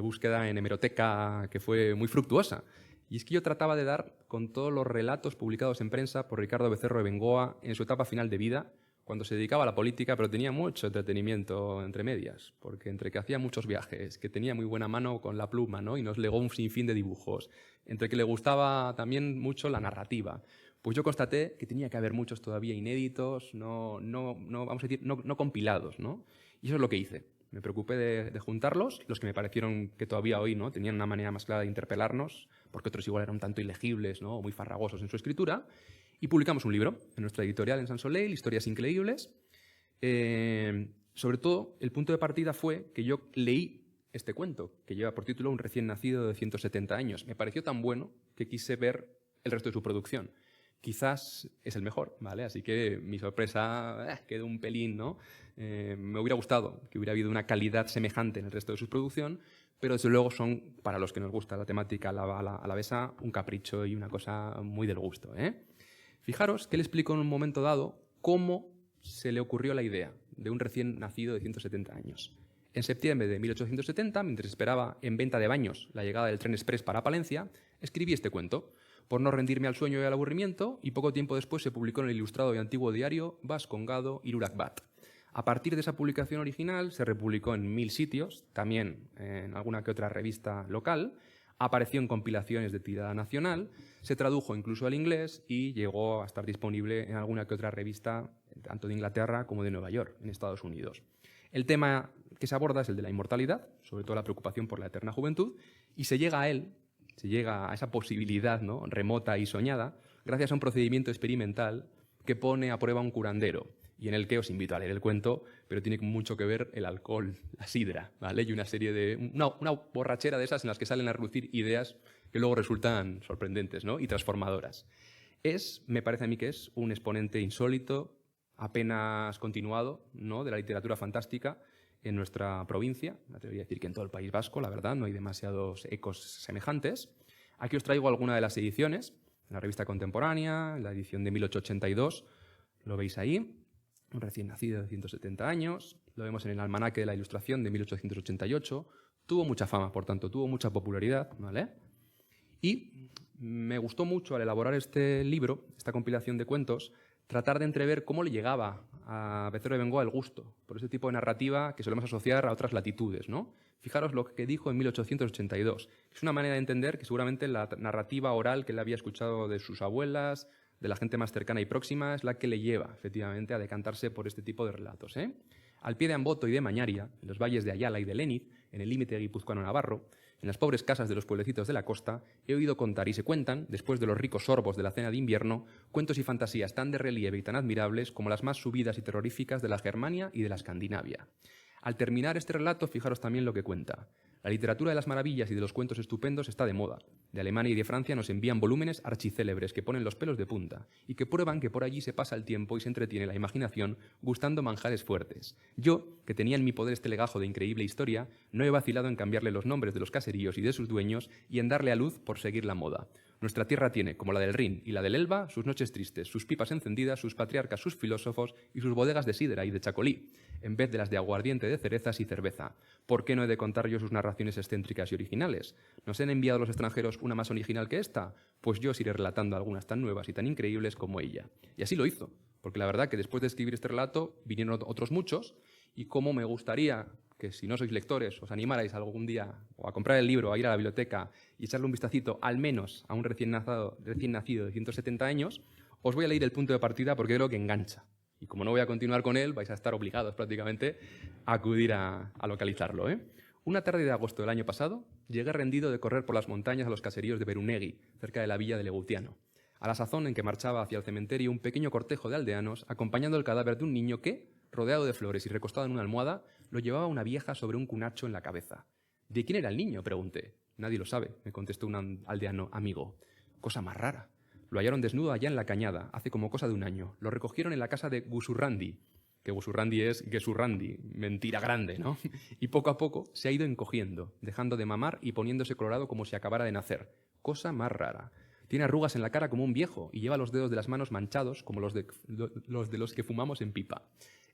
búsqueda en hemeroteca que fue muy fructuosa. Y es que yo trataba de dar con todos los relatos publicados en prensa por Ricardo Becerro de Bengoa en su etapa final de vida, cuando se dedicaba a la política, pero tenía mucho entretenimiento entre medias, porque entre que hacía muchos viajes, que tenía muy buena mano con la pluma, ¿no? Y nos legó un sinfín de dibujos, entre que le gustaba también mucho la narrativa, pues yo constaté que tenía que haber muchos todavía inéditos, vamos a decir, no compilados, ¿no? Y eso es lo que hice. Me preocupé de juntarlos, los que me parecieron que todavía hoy, ¿no?, tenían una manera más clara de interpelarnos, porque otros igual eran un tanto ilegibles, ¿no?, o muy farragosos en su escritura, y publicamos un libro en nuestra editorial en San Soleil, Historias Increíbles. Sobre todo, el punto de partida fue que yo leí este cuento, que lleva por título Un recién nacido de 170 años. Me pareció tan bueno que quise ver el resto de su producción. Quizás es el mejor, ¿vale? Así que mi sorpresa quedó un pelín, ¿no? Me hubiera gustado que hubiera habido una calidad semejante en el resto de su producción, pero desde luego son, para los que nos gusta la temática alavesa, un capricho y una cosa muy del gusto, ¿eh? Fijaros que él explicó en un momento dado cómo se le ocurrió la idea de un recién nacido de 170 años. En septiembre de 1870, mientras esperaba en Venta de Baños la llegada del tren express para Palencia, escribí este cuento, por no rendirme al sueño y al aburrimiento, y poco tiempo después se publicó en el ilustrado y antiguo diario Vascongado Irurakbat. A partir de esa publicación original se republicó en 1000 sitios, también en alguna que otra revista local, apareció en compilaciones de tirada nacional, se tradujo incluso al inglés y llegó a estar disponible en alguna que otra revista, tanto de Inglaterra como de Nueva York, en Estados Unidos. El tema que se aborda es el de la inmortalidad, sobre todo la preocupación por la eterna juventud, y se llega a él, se llega a esa posibilidad, ¿no?, remota y soñada, gracias a un procedimiento experimental que pone a prueba un curandero, y en el que os invito a leer el cuento, pero tiene mucho que ver el alcohol, la sidra, ¿vale? Y una serie de... una borrachera de esas en las que salen a relucir ideas que luego resultan sorprendentes, ¿no?, y transformadoras. Me parece a mí que es un exponente insólito, apenas continuado, ¿no?, de la literatura fantástica en nuestra provincia. Me atrevería a decir que en todo el País Vasco, la verdad, no hay demasiados ecos semejantes. Aquí os traigo alguna de las ediciones, en la revista Contemporánea, en la edición de 1882, lo veis ahí. Un recién nacido de 170 años, lo vemos en el Almanaque de la Ilustración de 1888, tuvo mucha fama, por tanto, tuvo mucha popularidad, ¿vale? Y me gustó mucho al elaborar este libro, esta compilación de cuentos, tratar de entrever cómo le llegaba a Becerra de Bengoa el gusto por ese tipo de narrativa que solemos asociar a otras latitudes, ¿no? Fijaros lo que dijo en 1882. Es una manera de entender que seguramente la narrativa oral que él había escuchado de sus abuelas, de la gente más cercana y próxima, es la que le lleva, efectivamente, a decantarse por este tipo de relatos, ¿eh? Al pie de Amboto y de Mañaria, en los valles de Ayala y de Léniz, en el límite guipuzcoano-navarro, en las pobres casas de los pueblecitos de la costa, he oído contar y se cuentan, después de los ricos sorbos de la cena de invierno, cuentos y fantasías tan de relieve y tan admirables como las más subidas y terroríficas de la Germania y de la Escandinavia. Al terminar este relato, fijaros también lo que cuenta. La literatura de las maravillas y de los cuentos estupendos está de moda. De Alemania y de Francia nos envían volúmenes archicélebres que ponen los pelos de punta y que prueban que por allí se pasa el tiempo y se entretiene la imaginación gustando manjares fuertes. Yo, que tenía en mi poder este legajo de increíble historia, no he vacilado en cambiarle los nombres de los caseríos y de sus dueños y en darle a luz por seguir la moda. Nuestra tierra tiene, como la del Rin y la del Elba, sus noches tristes, sus pipas encendidas, sus patriarcas, sus filósofos y sus bodegas de sidra y de chacolí, en vez de las de aguardiente de cerezas y cerveza. ¿Por qué no he de contar yo sus narraciones excéntricas y originales? ¿Nos han enviado los extranjeros una más original que esta? Pues yo os iré relatando algunas tan nuevas y tan increíbles como ella. Y así lo hizo, porque la verdad que después de escribir este relato vinieron otros muchos, y como me gustaría que si no sois lectores os animarais algún día o a comprar el libro, a ir a la biblioteca y echarle un vistacito al menos a un recién nacido de 170 años, os voy a leer el punto de partida porque creo que engancha. Y como no voy a continuar con él, vais a estar obligados prácticamente a acudir a localizarlo, ¿eh? Una tarde de agosto del año pasado, llegué rendido de correr por las montañas a los caseríos de Berunegui, cerca de la villa de Legutiano, a la sazón en que marchaba hacia el cementerio un pequeño cortejo de aldeanos acompañando el cadáver de un niño que, rodeado de flores y recostado en una almohada, lo llevaba una vieja sobre un cunacho en la cabeza. ¿De quién era el niño?, pregunté. Nadie lo sabe, me contestó un aldeano amigo. Cosa más rara. Lo hallaron desnudo allá en la cañada, hace como cosa de un año. Lo recogieron en la casa de Gusurrandi, que Gusurrandi es Gesurrandi, mentira grande, ¿no? Y poco a poco se ha ido encogiendo, dejando de mamar y poniéndose colorado como si acabara de nacer. Cosa más rara. Tiene arrugas en la cara como un viejo y lleva los dedos de las manos manchados como los de los que fumamos en pipa.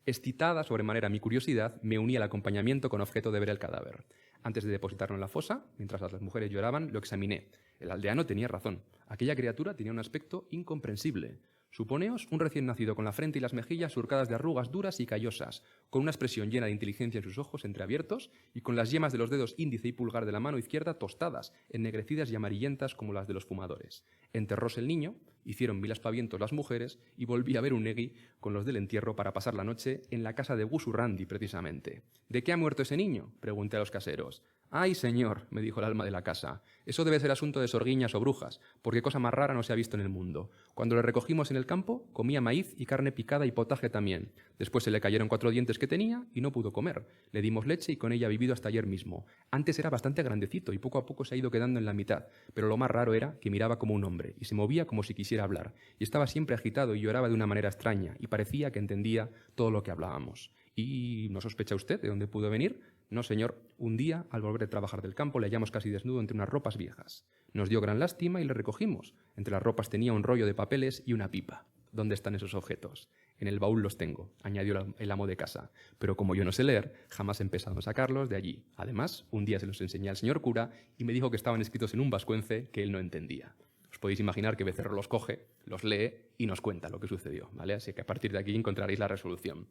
Excitada sobremanera mi curiosidad, me uní al acompañamiento con objeto de ver el cadáver. Antes de depositarlo en la fosa, mientras las mujeres lloraban, lo examiné. El aldeano tenía razón. Aquella criatura tenía un aspecto incomprensible. Suponeos un recién nacido con la frente y las mejillas surcadas de arrugas duras y callosas, con una expresión llena de inteligencia en sus ojos entreabiertos y con las yemas de los dedos índice y pulgar de la mano izquierda tostadas, ennegrecidas y amarillentas como las de los fumadores. Enterróse el niño, hicieron 1000 aspavientos las mujeres y volví a ver un negui con los del entierro para pasar la noche en la casa de Gusurrandi, precisamente. ¿De qué ha muerto ese niño?, pregunté a los caseros. «Ay, señor», me dijo el alma de la casa, «eso debe ser asunto de sorguiñas o brujas, porque cosa más rara no se ha visto en el mundo. Cuando le recogimos en el campo, comía maíz y carne picada y potaje también. Después se le cayeron 4 dientes que tenía y no pudo comer. Le dimos leche y con ella ha vivido hasta ayer mismo. Antes era bastante grandecito y poco a poco se ha ido quedando en la mitad, pero lo más raro era que miraba como un hombre y se movía como si quisiera hablar, y estaba siempre agitado y lloraba de una manera extraña, y parecía que entendía todo lo que hablábamos». «¿Y no sospecha usted de dónde pudo venir?» «No, señor. Un día, al volver de trabajar del campo, le hallamos casi desnudo entre unas ropas viejas. Nos dio gran lástima y le recogimos. Entre las ropas tenía un rollo de papeles y una pipa. ¿Dónde están esos objetos?» «En el baúl los tengo», añadió el amo de casa. «Pero como yo no sé leer, jamás he empezado a sacarlos de allí. Además, un día se los enseñé al señor cura y me dijo que estaban escritos en un vascuence que él no entendía». Os podéis imaginar que Becerro los coge, los lee y nos cuenta lo que sucedió, ¿vale? Así que a partir de aquí encontraréis la resolución.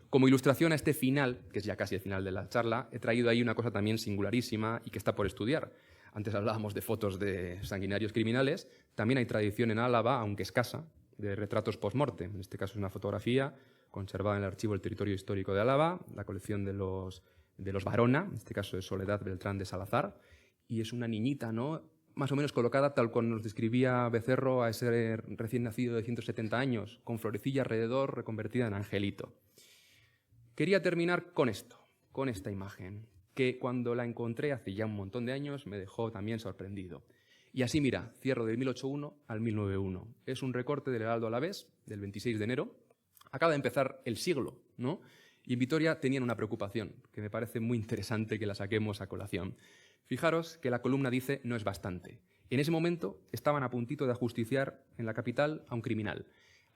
Como ilustración a este final, que es ya casi el final de la charla, he traído ahí una cosa también singularísima y que está por estudiar. Antes hablábamos de fotos de sanguinarios criminales. También hay tradición en Álava, aunque escasa, de retratos post-mortem. En este caso es una fotografía conservada en el Archivo del Territorio Histórico de Álava, la colección de los Barona, en este caso es Soledad Beltrán de Salazar, y es una niñita, ¿no?, más o menos colocada tal cual nos describía Becerro a ese recién nacido de 170 años, con florecilla alrededor, reconvertida en angelito. Quería terminar con esto, con esta imagen, que cuando la encontré hace ya un montón de años me dejó también sorprendido. Y así, mira, cierro del 1801 al 1901. Es un recorte del Heraldo Alavés, del 26 de enero. Acaba de empezar el siglo, ¿no? Y en Vitoria tenían una preocupación, que me parece muy interesante que la saquemos a colación. Fijaros que la columna dice «no es bastante». En ese momento estaban a puntito de ajusticiar en la capital a un criminal.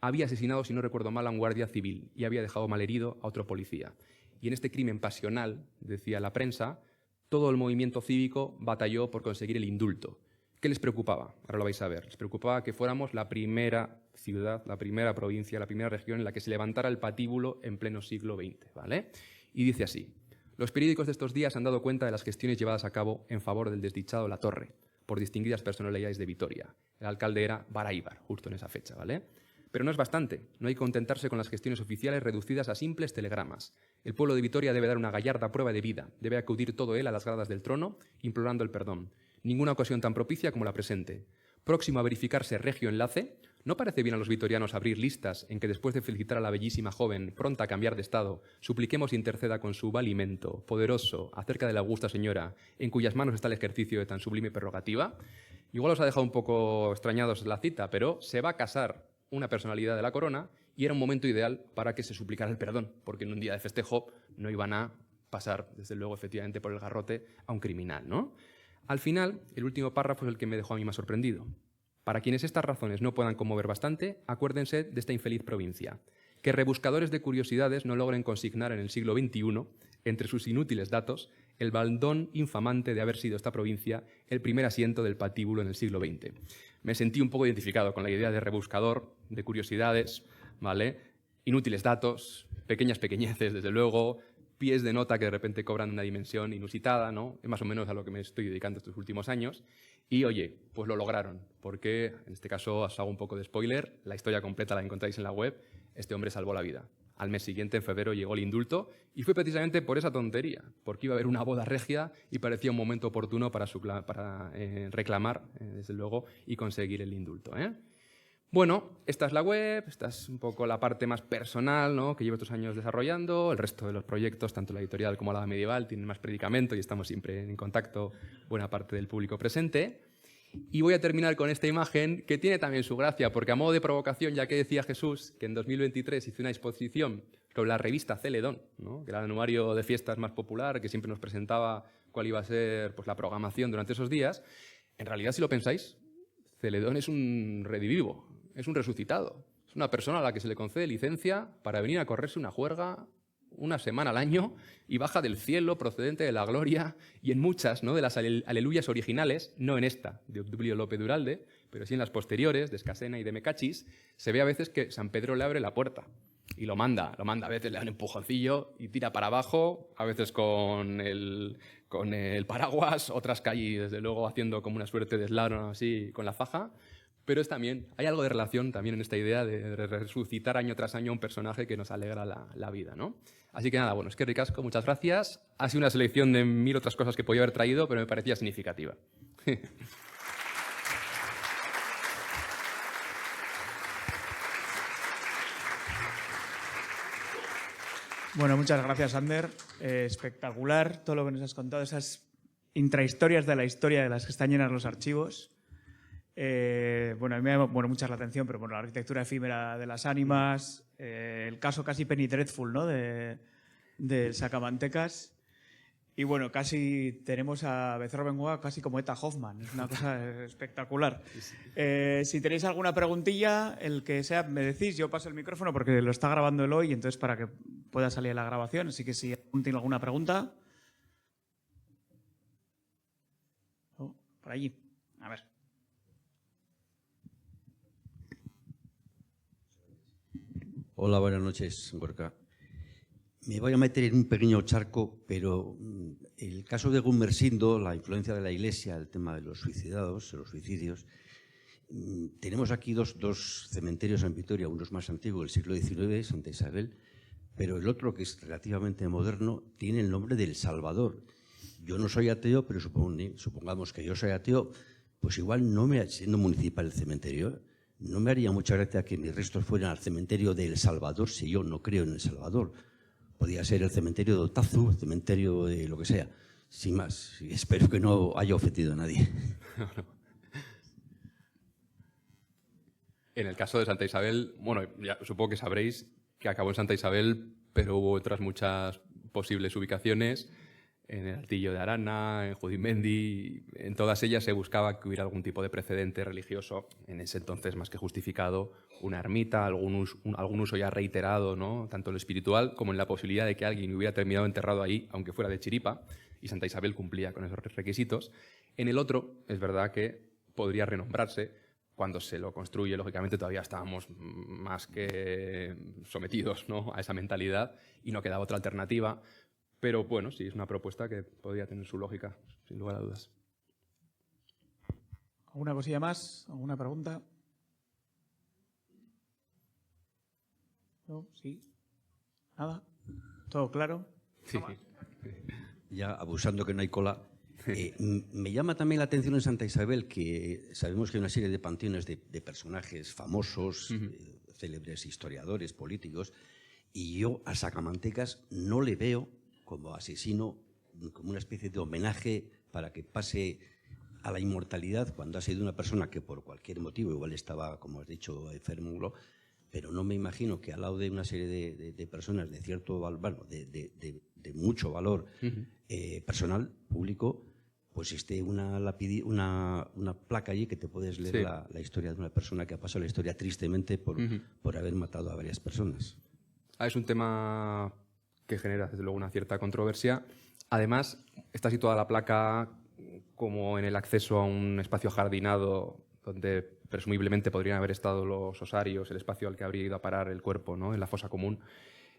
Había asesinado, si no recuerdo mal, a un guardia civil y había dejado malherido a otro policía. Y en este crimen pasional, decía la prensa, todo el movimiento cívico batalló por conseguir el indulto. ¿Qué les preocupaba? Ahora lo vais a ver. Les preocupaba que fuéramos la primera ciudad, la primera provincia, la primera región en la que se levantara el patíbulo en pleno siglo XX, ¿vale? Y dice así: «Los periódicos de estos días han dado cuenta de las gestiones llevadas a cabo en favor del desdichado La Torre, por distinguidas personalidades de Vitoria. El alcalde era Baráibar, justo en esa fecha, ¿vale? Pero no es bastante. No hay que contentarse con las gestiones oficiales reducidas a simples telegramas. El pueblo de Vitoria debe dar una gallarda prueba de vida. Debe acudir todo él a las gradas del trono, implorando el perdón. Ninguna ocasión tan propicia como la presente. Próximo a verificarse regio enlace, ¿no parece bien a los vitorianos abrir listas en que, después de felicitar a la bellísima joven, pronta a cambiar de estado, supliquemos interceda con su valimento, poderoso, acerca de la augusta señora, en cuyas manos está el ejercicio de tan sublime prerrogativa?» Igual os ha dejado un poco extrañados la cita, pero se va a casar una personalidad de la corona y era un momento ideal para que se suplicara el perdón, porque en un día de festejo no iban a pasar, desde luego, efectivamente, por el garrote a un criminal, ¿no? Al final, el último párrafo es el que me dejó a mí más sorprendido. «Para quienes estas razones no puedan conmover bastante, acuérdense de esta infeliz provincia. Que rebuscadores de curiosidades no logren consignar en el siglo XXI, entre sus inútiles datos, el baldón infamante de haber sido esta provincia el primer asiento del patíbulo en el siglo XX». Me sentí un poco identificado con la idea de rebuscador, de curiosidades, ¿vale? Inútiles datos, pequeñas pequeñeces, desde luego, pies de nota que de repente cobran una dimensión inusitada, ¿no? Es más o menos a lo que me estoy dedicando estos últimos años. Y, oye, pues lo lograron, porque, en este caso, os hago un poco de spoiler, la historia completa la encontráis en la web, este hombre salvó la vida. Al mes siguiente, en febrero, llegó el indulto y fue precisamente por esa tontería, porque iba a haber una boda regia y parecía un momento oportuno para reclamar, desde luego, y conseguir el indulto, ¿eh? Bueno, esta es la web, esta es un poco la parte más personal, ¿no?, que llevo estos años desarrollando. El resto de los proyectos, tanto la editorial como la medieval, tienen más predicamento y estamos siempre en contacto buena parte del público presente. Y voy a terminar con esta imagen que tiene también su gracia, porque a modo de provocación, ya que decía Jesús que en 2023 hizo una exposición sobre la revista Celedón, ¿no?, que era el anuario de fiestas más popular, que siempre nos presentaba cuál iba a ser, pues, la programación durante esos días. En realidad, si lo pensáis, Celedón es un redivivo, es un resucitado. Es una persona a la que se le concede licencia para venir a correrse una juerga una semana al año y baja del cielo procedente de la gloria, y en muchas, ¿no?, de las aleluyas originales, no en esta de Obdulio López de Uralde, pero sí en las posteriores de Escasena y de Mecachis, se ve a veces que San Pedro le abre la puerta y lo manda, a veces le da un empujoncillo y tira para abajo, a veces con el paraguas, otras cae desde luego haciendo como una suerte de slalom así con la faja. Pero hay algo de relación también en esta idea de resucitar año tras año un personaje que nos alegra la vida, ¿no? Así que nada, bueno, es que ricasco, muchas gracias. Ha sido una selección de 1000 otras cosas que podía haber traído, pero me parecía significativa. Bueno, muchas gracias, Ander. Espectacular todo lo que nos has contado, esas intrahistorias de la historia de las que están llenas los archivos. Bueno, a mí me llama mucho la atención, pero bueno, la arquitectura efímera de las ánimas, el caso casi Penny Dreadful, ¿no?, de Sacamantecas. Y bueno, casi tenemos a Becerro Bengoa casi como Eta Hoffman, es una cosa espectacular. Si tenéis alguna preguntilla, el que sea, me decís, yo paso el micrófono porque lo está grabando Eloy, entonces para que pueda salir la grabación, así que si alguien tiene alguna pregunta. Oh, por allí, a ver. Hola, buenas noches, Gorka. Me voy a meter en un pequeño charco, pero el caso de Gumersindo, la influencia de la Iglesia, el tema de los suicidados, los suicidios, tenemos aquí dos cementerios en Vitoria, uno es más antiguo, del siglo XIX, Santa Isabel, pero el otro, que es relativamente moderno, tiene el nombre del Salvador. Yo no soy ateo, pero supongamos que yo soy ateo, pues igual siendo municipal el cementerio, no me haría mucha gracia que mis restos fueran al cementerio de El Salvador si yo no creo en El Salvador. Podría ser el cementerio de Otazu, el cementerio de lo que sea. Sin más, espero que no haya ofendido a nadie. En el caso de Santa Isabel, bueno, ya supongo que sabréis que acabó en Santa Isabel, pero hubo otras muchas posibles ubicaciones, en el Altillo de Arana, en Judimendi. En todas ellas se buscaba que hubiera algún tipo de precedente religioso, en ese entonces más que justificado, una ermita, algún uso ya reiterado, ¿no?, tanto en lo espiritual como en la posibilidad de que alguien hubiera terminado enterrado ahí, aunque fuera de chiripa, y Santa Isabel cumplía con esos requisitos. En el otro, es verdad que podría renombrarse. Cuando se lo construye, lógicamente, todavía estábamos más que sometidos, ¿no?, a esa mentalidad y no quedaba otra alternativa. Pero bueno, sí, es una propuesta que podría tener su lógica, sin lugar a dudas. ¿Alguna cosilla más? ¿Alguna pregunta? ¿No? ¿Sí? ¿Nada? ¿Todo claro? Sí. Ya abusando que no hay cola, me llama también la atención en Santa Isabel que sabemos que hay una serie de panteones de personajes famosos, célebres historiadores, políticos, y yo a Sacamantecas no le veo como asesino, como una especie de homenaje para que pase a la inmortalidad cuando ha sido una persona que por cualquier motivo igual estaba, como has dicho, enfermo, pero no me imagino que al lado de una serie de personas de cierto valor, de mucho valor personal, público, pues esté una placa allí que te puedes leer, sí, la historia de una persona que ha pasado la historia tristemente por haber matado a varias personas. Es un tema que genera, desde luego, una cierta controversia. Además, está situada la placa como en el acceso a un espacio ajardinado donde presumiblemente podrían haber estado los osarios, el espacio al que habría ido a parar el cuerpo, ¿no?, en la fosa común.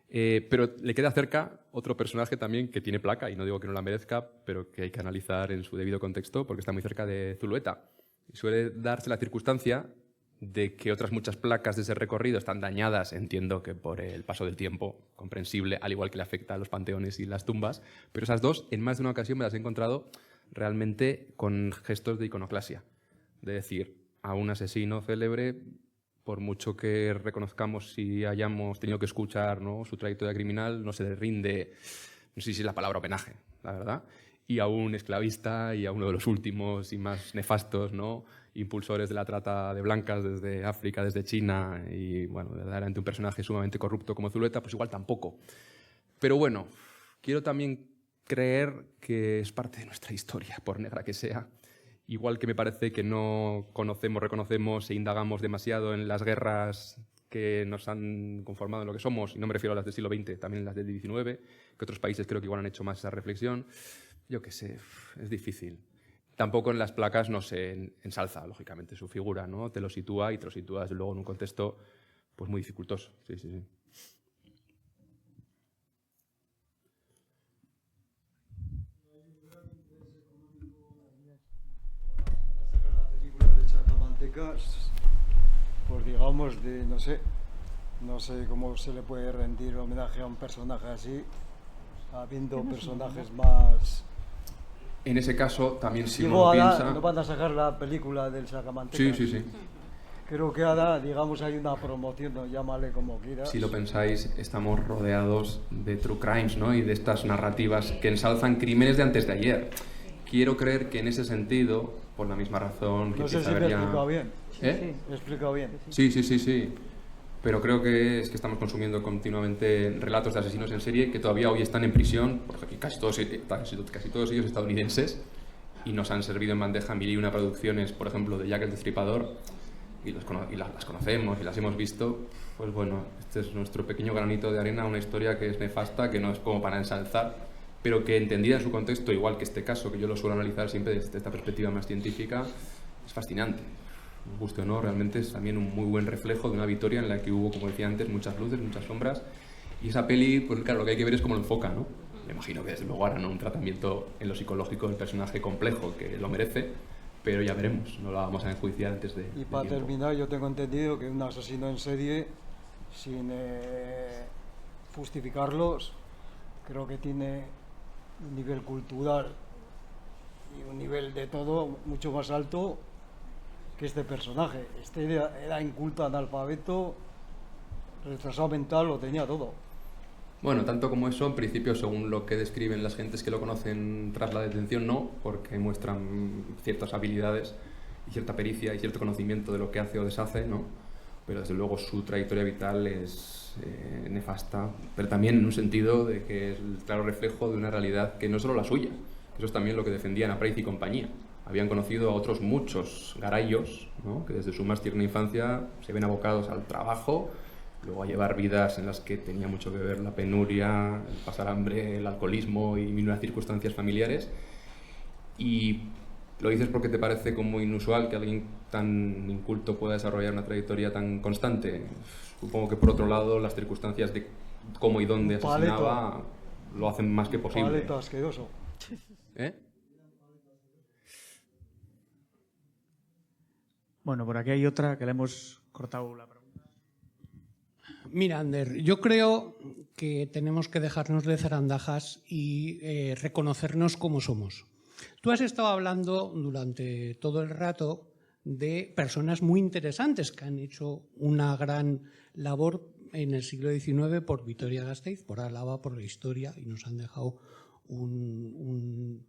Pero le queda cerca otro personaje también que tiene placa, y no digo que no la merezca, pero que hay que analizar en su debido contexto porque está muy cerca de Zulueta. Y suele darse la circunstancia de que otras muchas placas de ese recorrido están dañadas, entiendo que por el paso del tiempo, comprensible, al igual que le afecta a los panteones y las tumbas, pero esas dos, en más de una ocasión, me las he encontrado realmente con gestos de iconoclasia. De decir, a un asesino célebre, por mucho que reconozcamos si hayamos tenido que escuchar, ¿no?, su trayectoria criminal, no se le rinde, no sé si es la palabra homenaje, la verdad. Y a un esclavista y a uno de los últimos y más nefastos, ¿no?, impulsores de la trata de blancas desde África, desde China, y bueno, verdaderamente un personaje sumamente corrupto como Zulueta, pues igual tampoco. Pero bueno, quiero también creer que es parte de nuestra historia, por negra que sea. Igual que me parece que no conocemos, reconocemos e indagamos demasiado en las guerras que nos han conformado en lo que somos, y no me refiero a las del siglo XX, también las del XIX, que otros países creo que igual han hecho más esa reflexión. Yo qué sé, es difícil. Tampoco en las placas no se ensalza, lógicamente, su figura, ¿no? Te lo sitúa y te lo sitúa, desde luego, en un contexto pues, muy dificultoso. Sí, sí, sí. La película de Sacamantecas, pues digamos, no sé cómo se le puede rendir homenaje a un personaje así, habiendo personajes más... En ese caso, también si uno Digo, lo ahora piensa... no van a sacar la película del Sacamantecas. Sí, sí, sí. Creo que ahora, digamos, hay una promoción, ¿no? Llámale como quieras. Si lo pensáis, estamos rodeados de true crimes, ¿no? Y de estas narrativas que ensalzan crímenes de antes de ayer. Quiero creer que en ese sentido, por la misma razón que No sé empieza si a me he haber ya... explicado bien. ¿Eh? Me he explicado bien. Sí, sí, sí, sí. Pero creo que es que estamos consumiendo continuamente relatos de asesinos en serie que todavía hoy están en prisión, porque casi todos ellos estadounidenses, y nos han servido en bandeja mil y una producciones, por ejemplo, de Jack el Destripador, y las conocemos y las hemos visto. Pues bueno, este es nuestro pequeño granito de arena, una historia que es nefasta, que no es como para ensalzar, pero que entendida en su contexto, igual que este caso, que yo lo suelo analizar siempre desde esta perspectiva más científica, es fascinante. Nos guste o no, realmente es también un muy buen reflejo de una Vitoria en la que hubo, como decía antes, muchas luces, muchas sombras. Y esa peli, pues claro, lo que hay que ver es cómo lo enfoca, ¿no? Me imagino que desde luego harán un tratamiento en lo psicológico del personaje complejo, que lo merece, pero ya veremos, no lo vamos a enjuiciar antes de... Y para terminar, yo tengo entendido que un asesino en serie, sin justificarlos, creo que tiene un nivel cultural y un nivel de todo mucho más alto que este personaje. Este era inculto, analfabeto, retrasado mental, lo tenía todo. Bueno, tanto como eso, en principio, según lo que describen las gentes que lo conocen tras la detención, no, porque muestran ciertas habilidades y cierta pericia y cierto conocimiento de lo que hace o deshace, ¿no? Pero desde luego su trayectoria vital es nefasta, pero también en un sentido de que es el claro reflejo de una realidad que no es solo la suya, eso es también lo que defendían Apariz y compañía. Habían conocido a otros muchos garayos, ¿no? Que desde su más tierna infancia se ven abocados al trabajo, luego a llevar vidas en las que tenía mucho que ver la penuria, el pasar hambre, el alcoholismo y mil circunstancias familiares. Y lo dices porque te parece como inusual que alguien tan inculto pueda desarrollar una trayectoria tan constante. Supongo que por otro lado las circunstancias de cómo y dónde asesinaba lo hacen más que posible. Paleto asqueroso. ¿Eh? Bueno, por aquí hay otra que le hemos cortado la pregunta. Mira, Ander, yo creo que tenemos que dejarnos de zarandajas y reconocernos como somos. Tú has estado hablando durante todo el rato de personas muy interesantes que han hecho una gran labor en el siglo XIX por Vitoria-Gasteiz, por Álava, por la historia, y nos han dejado un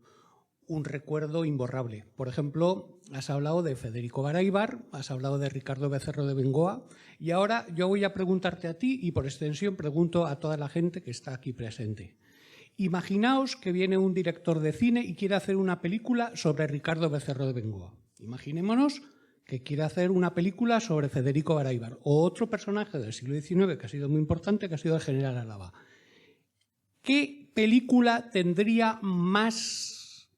recuerdo imborrable. Por ejemplo, has hablado de Federico Baraybar, has hablado de Ricardo Becerro de Bengoa, y ahora yo voy a preguntarte a ti y por extensión pregunto a toda la gente que está aquí presente. Imaginaos que viene un director de cine y quiere hacer una película sobre Ricardo Becerro de Bengoa. Imaginémonos que quiere hacer una película sobre Federico Baraybar o otro personaje del siglo XIX que ha sido muy importante, que ha sido el general Álava. ¿Qué película tendría más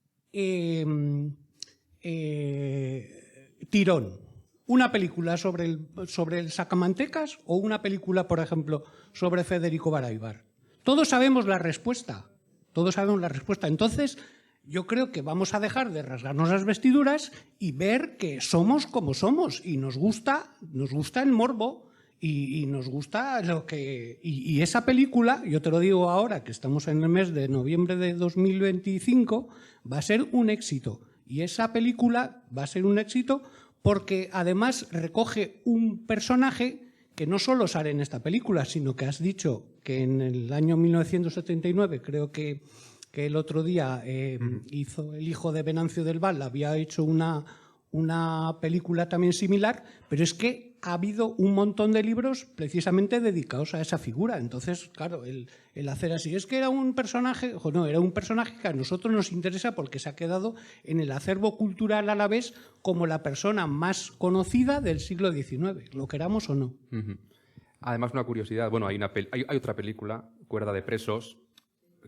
tirón? ¿Una película sobre el Sacamantecas o una película, por ejemplo, sobre Federico Baraybar? Todos sabemos la respuesta. Todos sabemos la respuesta. Entonces, yo creo que vamos a dejar de rasgarnos las vestiduras y ver que somos como somos. Y nos gusta el morbo y nos gusta lo que... Y esa película, yo te lo digo ahora, que estamos en el mes de noviembre de 2025, va a ser un éxito. Y esa película va a ser un éxito porque además recoge un personaje que no solo sale en esta película, sino que has dicho que en el año 1979, creo que el otro día hizo el hijo de Venancio del Val, había hecho una película también similar, pero es que ha habido un montón de libros precisamente dedicados a esa figura. Entonces, claro, el hacer así, es que era un personaje, no, era un personaje que a nosotros nos interesa porque se ha quedado en el acervo cultural alavés como la persona más conocida del siglo XIX, lo queramos o no. Además, una curiosidad, bueno, hay otra película, Cuerda de presos,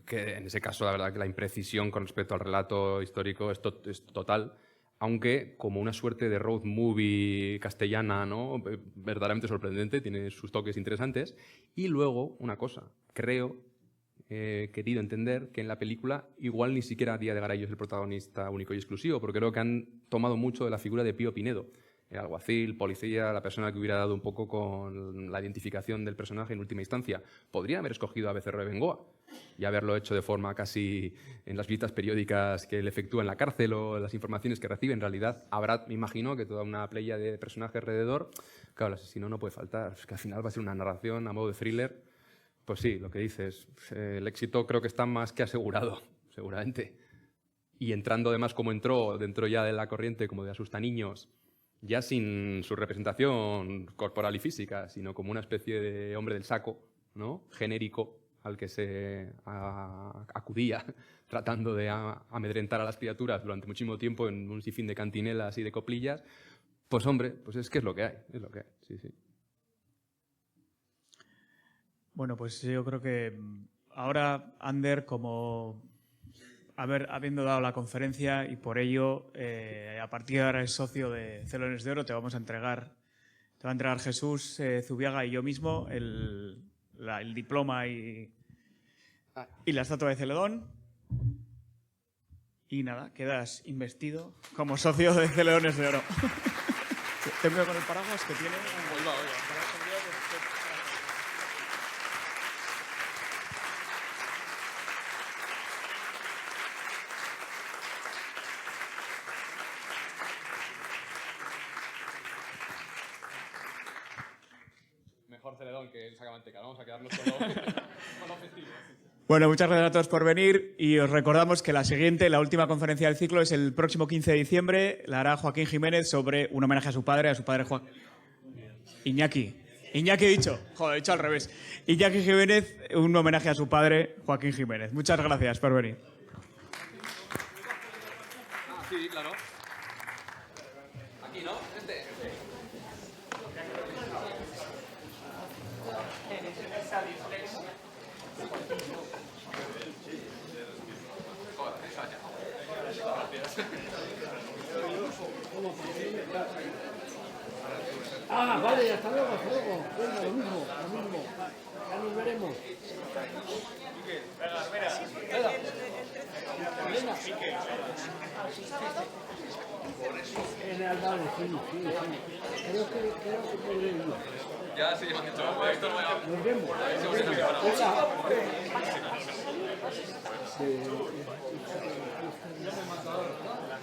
que en ese caso la verdad que la imprecisión con respecto al relato histórico es total, aunque como una suerte de road movie castellana, ¿no? Verdaderamente sorprendente, tiene sus toques interesantes. Y luego, una cosa, creo, he querido entender que en la película igual ni siquiera Díaz de Garay es el protagonista único y exclusivo, porque creo que han tomado mucho de la figura de Pío Pinedo, el alguacil, policía, la persona que hubiera dado un poco con la identificación del personaje en última instancia. Podría haber escogido a Becerra de Bengoa y haberlo hecho de forma casi en las visitas periódicas que él efectúa en la cárcel o las informaciones que recibe. En realidad habrá, me imagino, que toda una playa de personajes alrededor. Claro, el asesino no puede faltar, es que al final va a ser una narración a modo de thriller. Pues sí, lo que dices, el éxito creo que está más que asegurado, seguramente. Y entrando además como entró, dentro ya de la corriente como de Asustaniños, ya sin su representación corporal y física, sino como una especie de hombre del saco, ¿no? Genérico, al que se acudía tratando de amedrentar a las criaturas durante muchísimo tiempo en un sinfín de cantinelas y de coplillas, pues hombre, pues es que es lo que hay, sí, sí. Bueno, pues yo creo que ahora, Ander, como habiendo dado la conferencia y por ello, a partir de ahora es socio de Celones de Oro, te va a entregar Jesús Zubiaga y yo mismo el diploma y la estatua de Celedón. Y nada, quedas investido como socio de Celones de Oro. Tengo con el paraguas que tiene... Mejor Celedón que el Sacamanteca. Vamos a quedarnos con lo festivo. Bueno, muchas gracias a todos por venir y os recordamos que la última conferencia del ciclo es el próximo 15 de diciembre. La hará Joaquín Jiménez sobre un homenaje a su padre Iñaki he dicho. Joder, he dicho al revés. Iñaki Jiménez, un homenaje a su padre, Joaquín Jiménez. Muchas gracias por venir. Sí, claro. Aquí, ¿no? Ah, vale, hasta luego, Venga, lo mismo. Ya nos veremos. En el vale, sí. Creo que podré ir. Ya, sí, me han dicho. Esto no Nos vemos. Hola.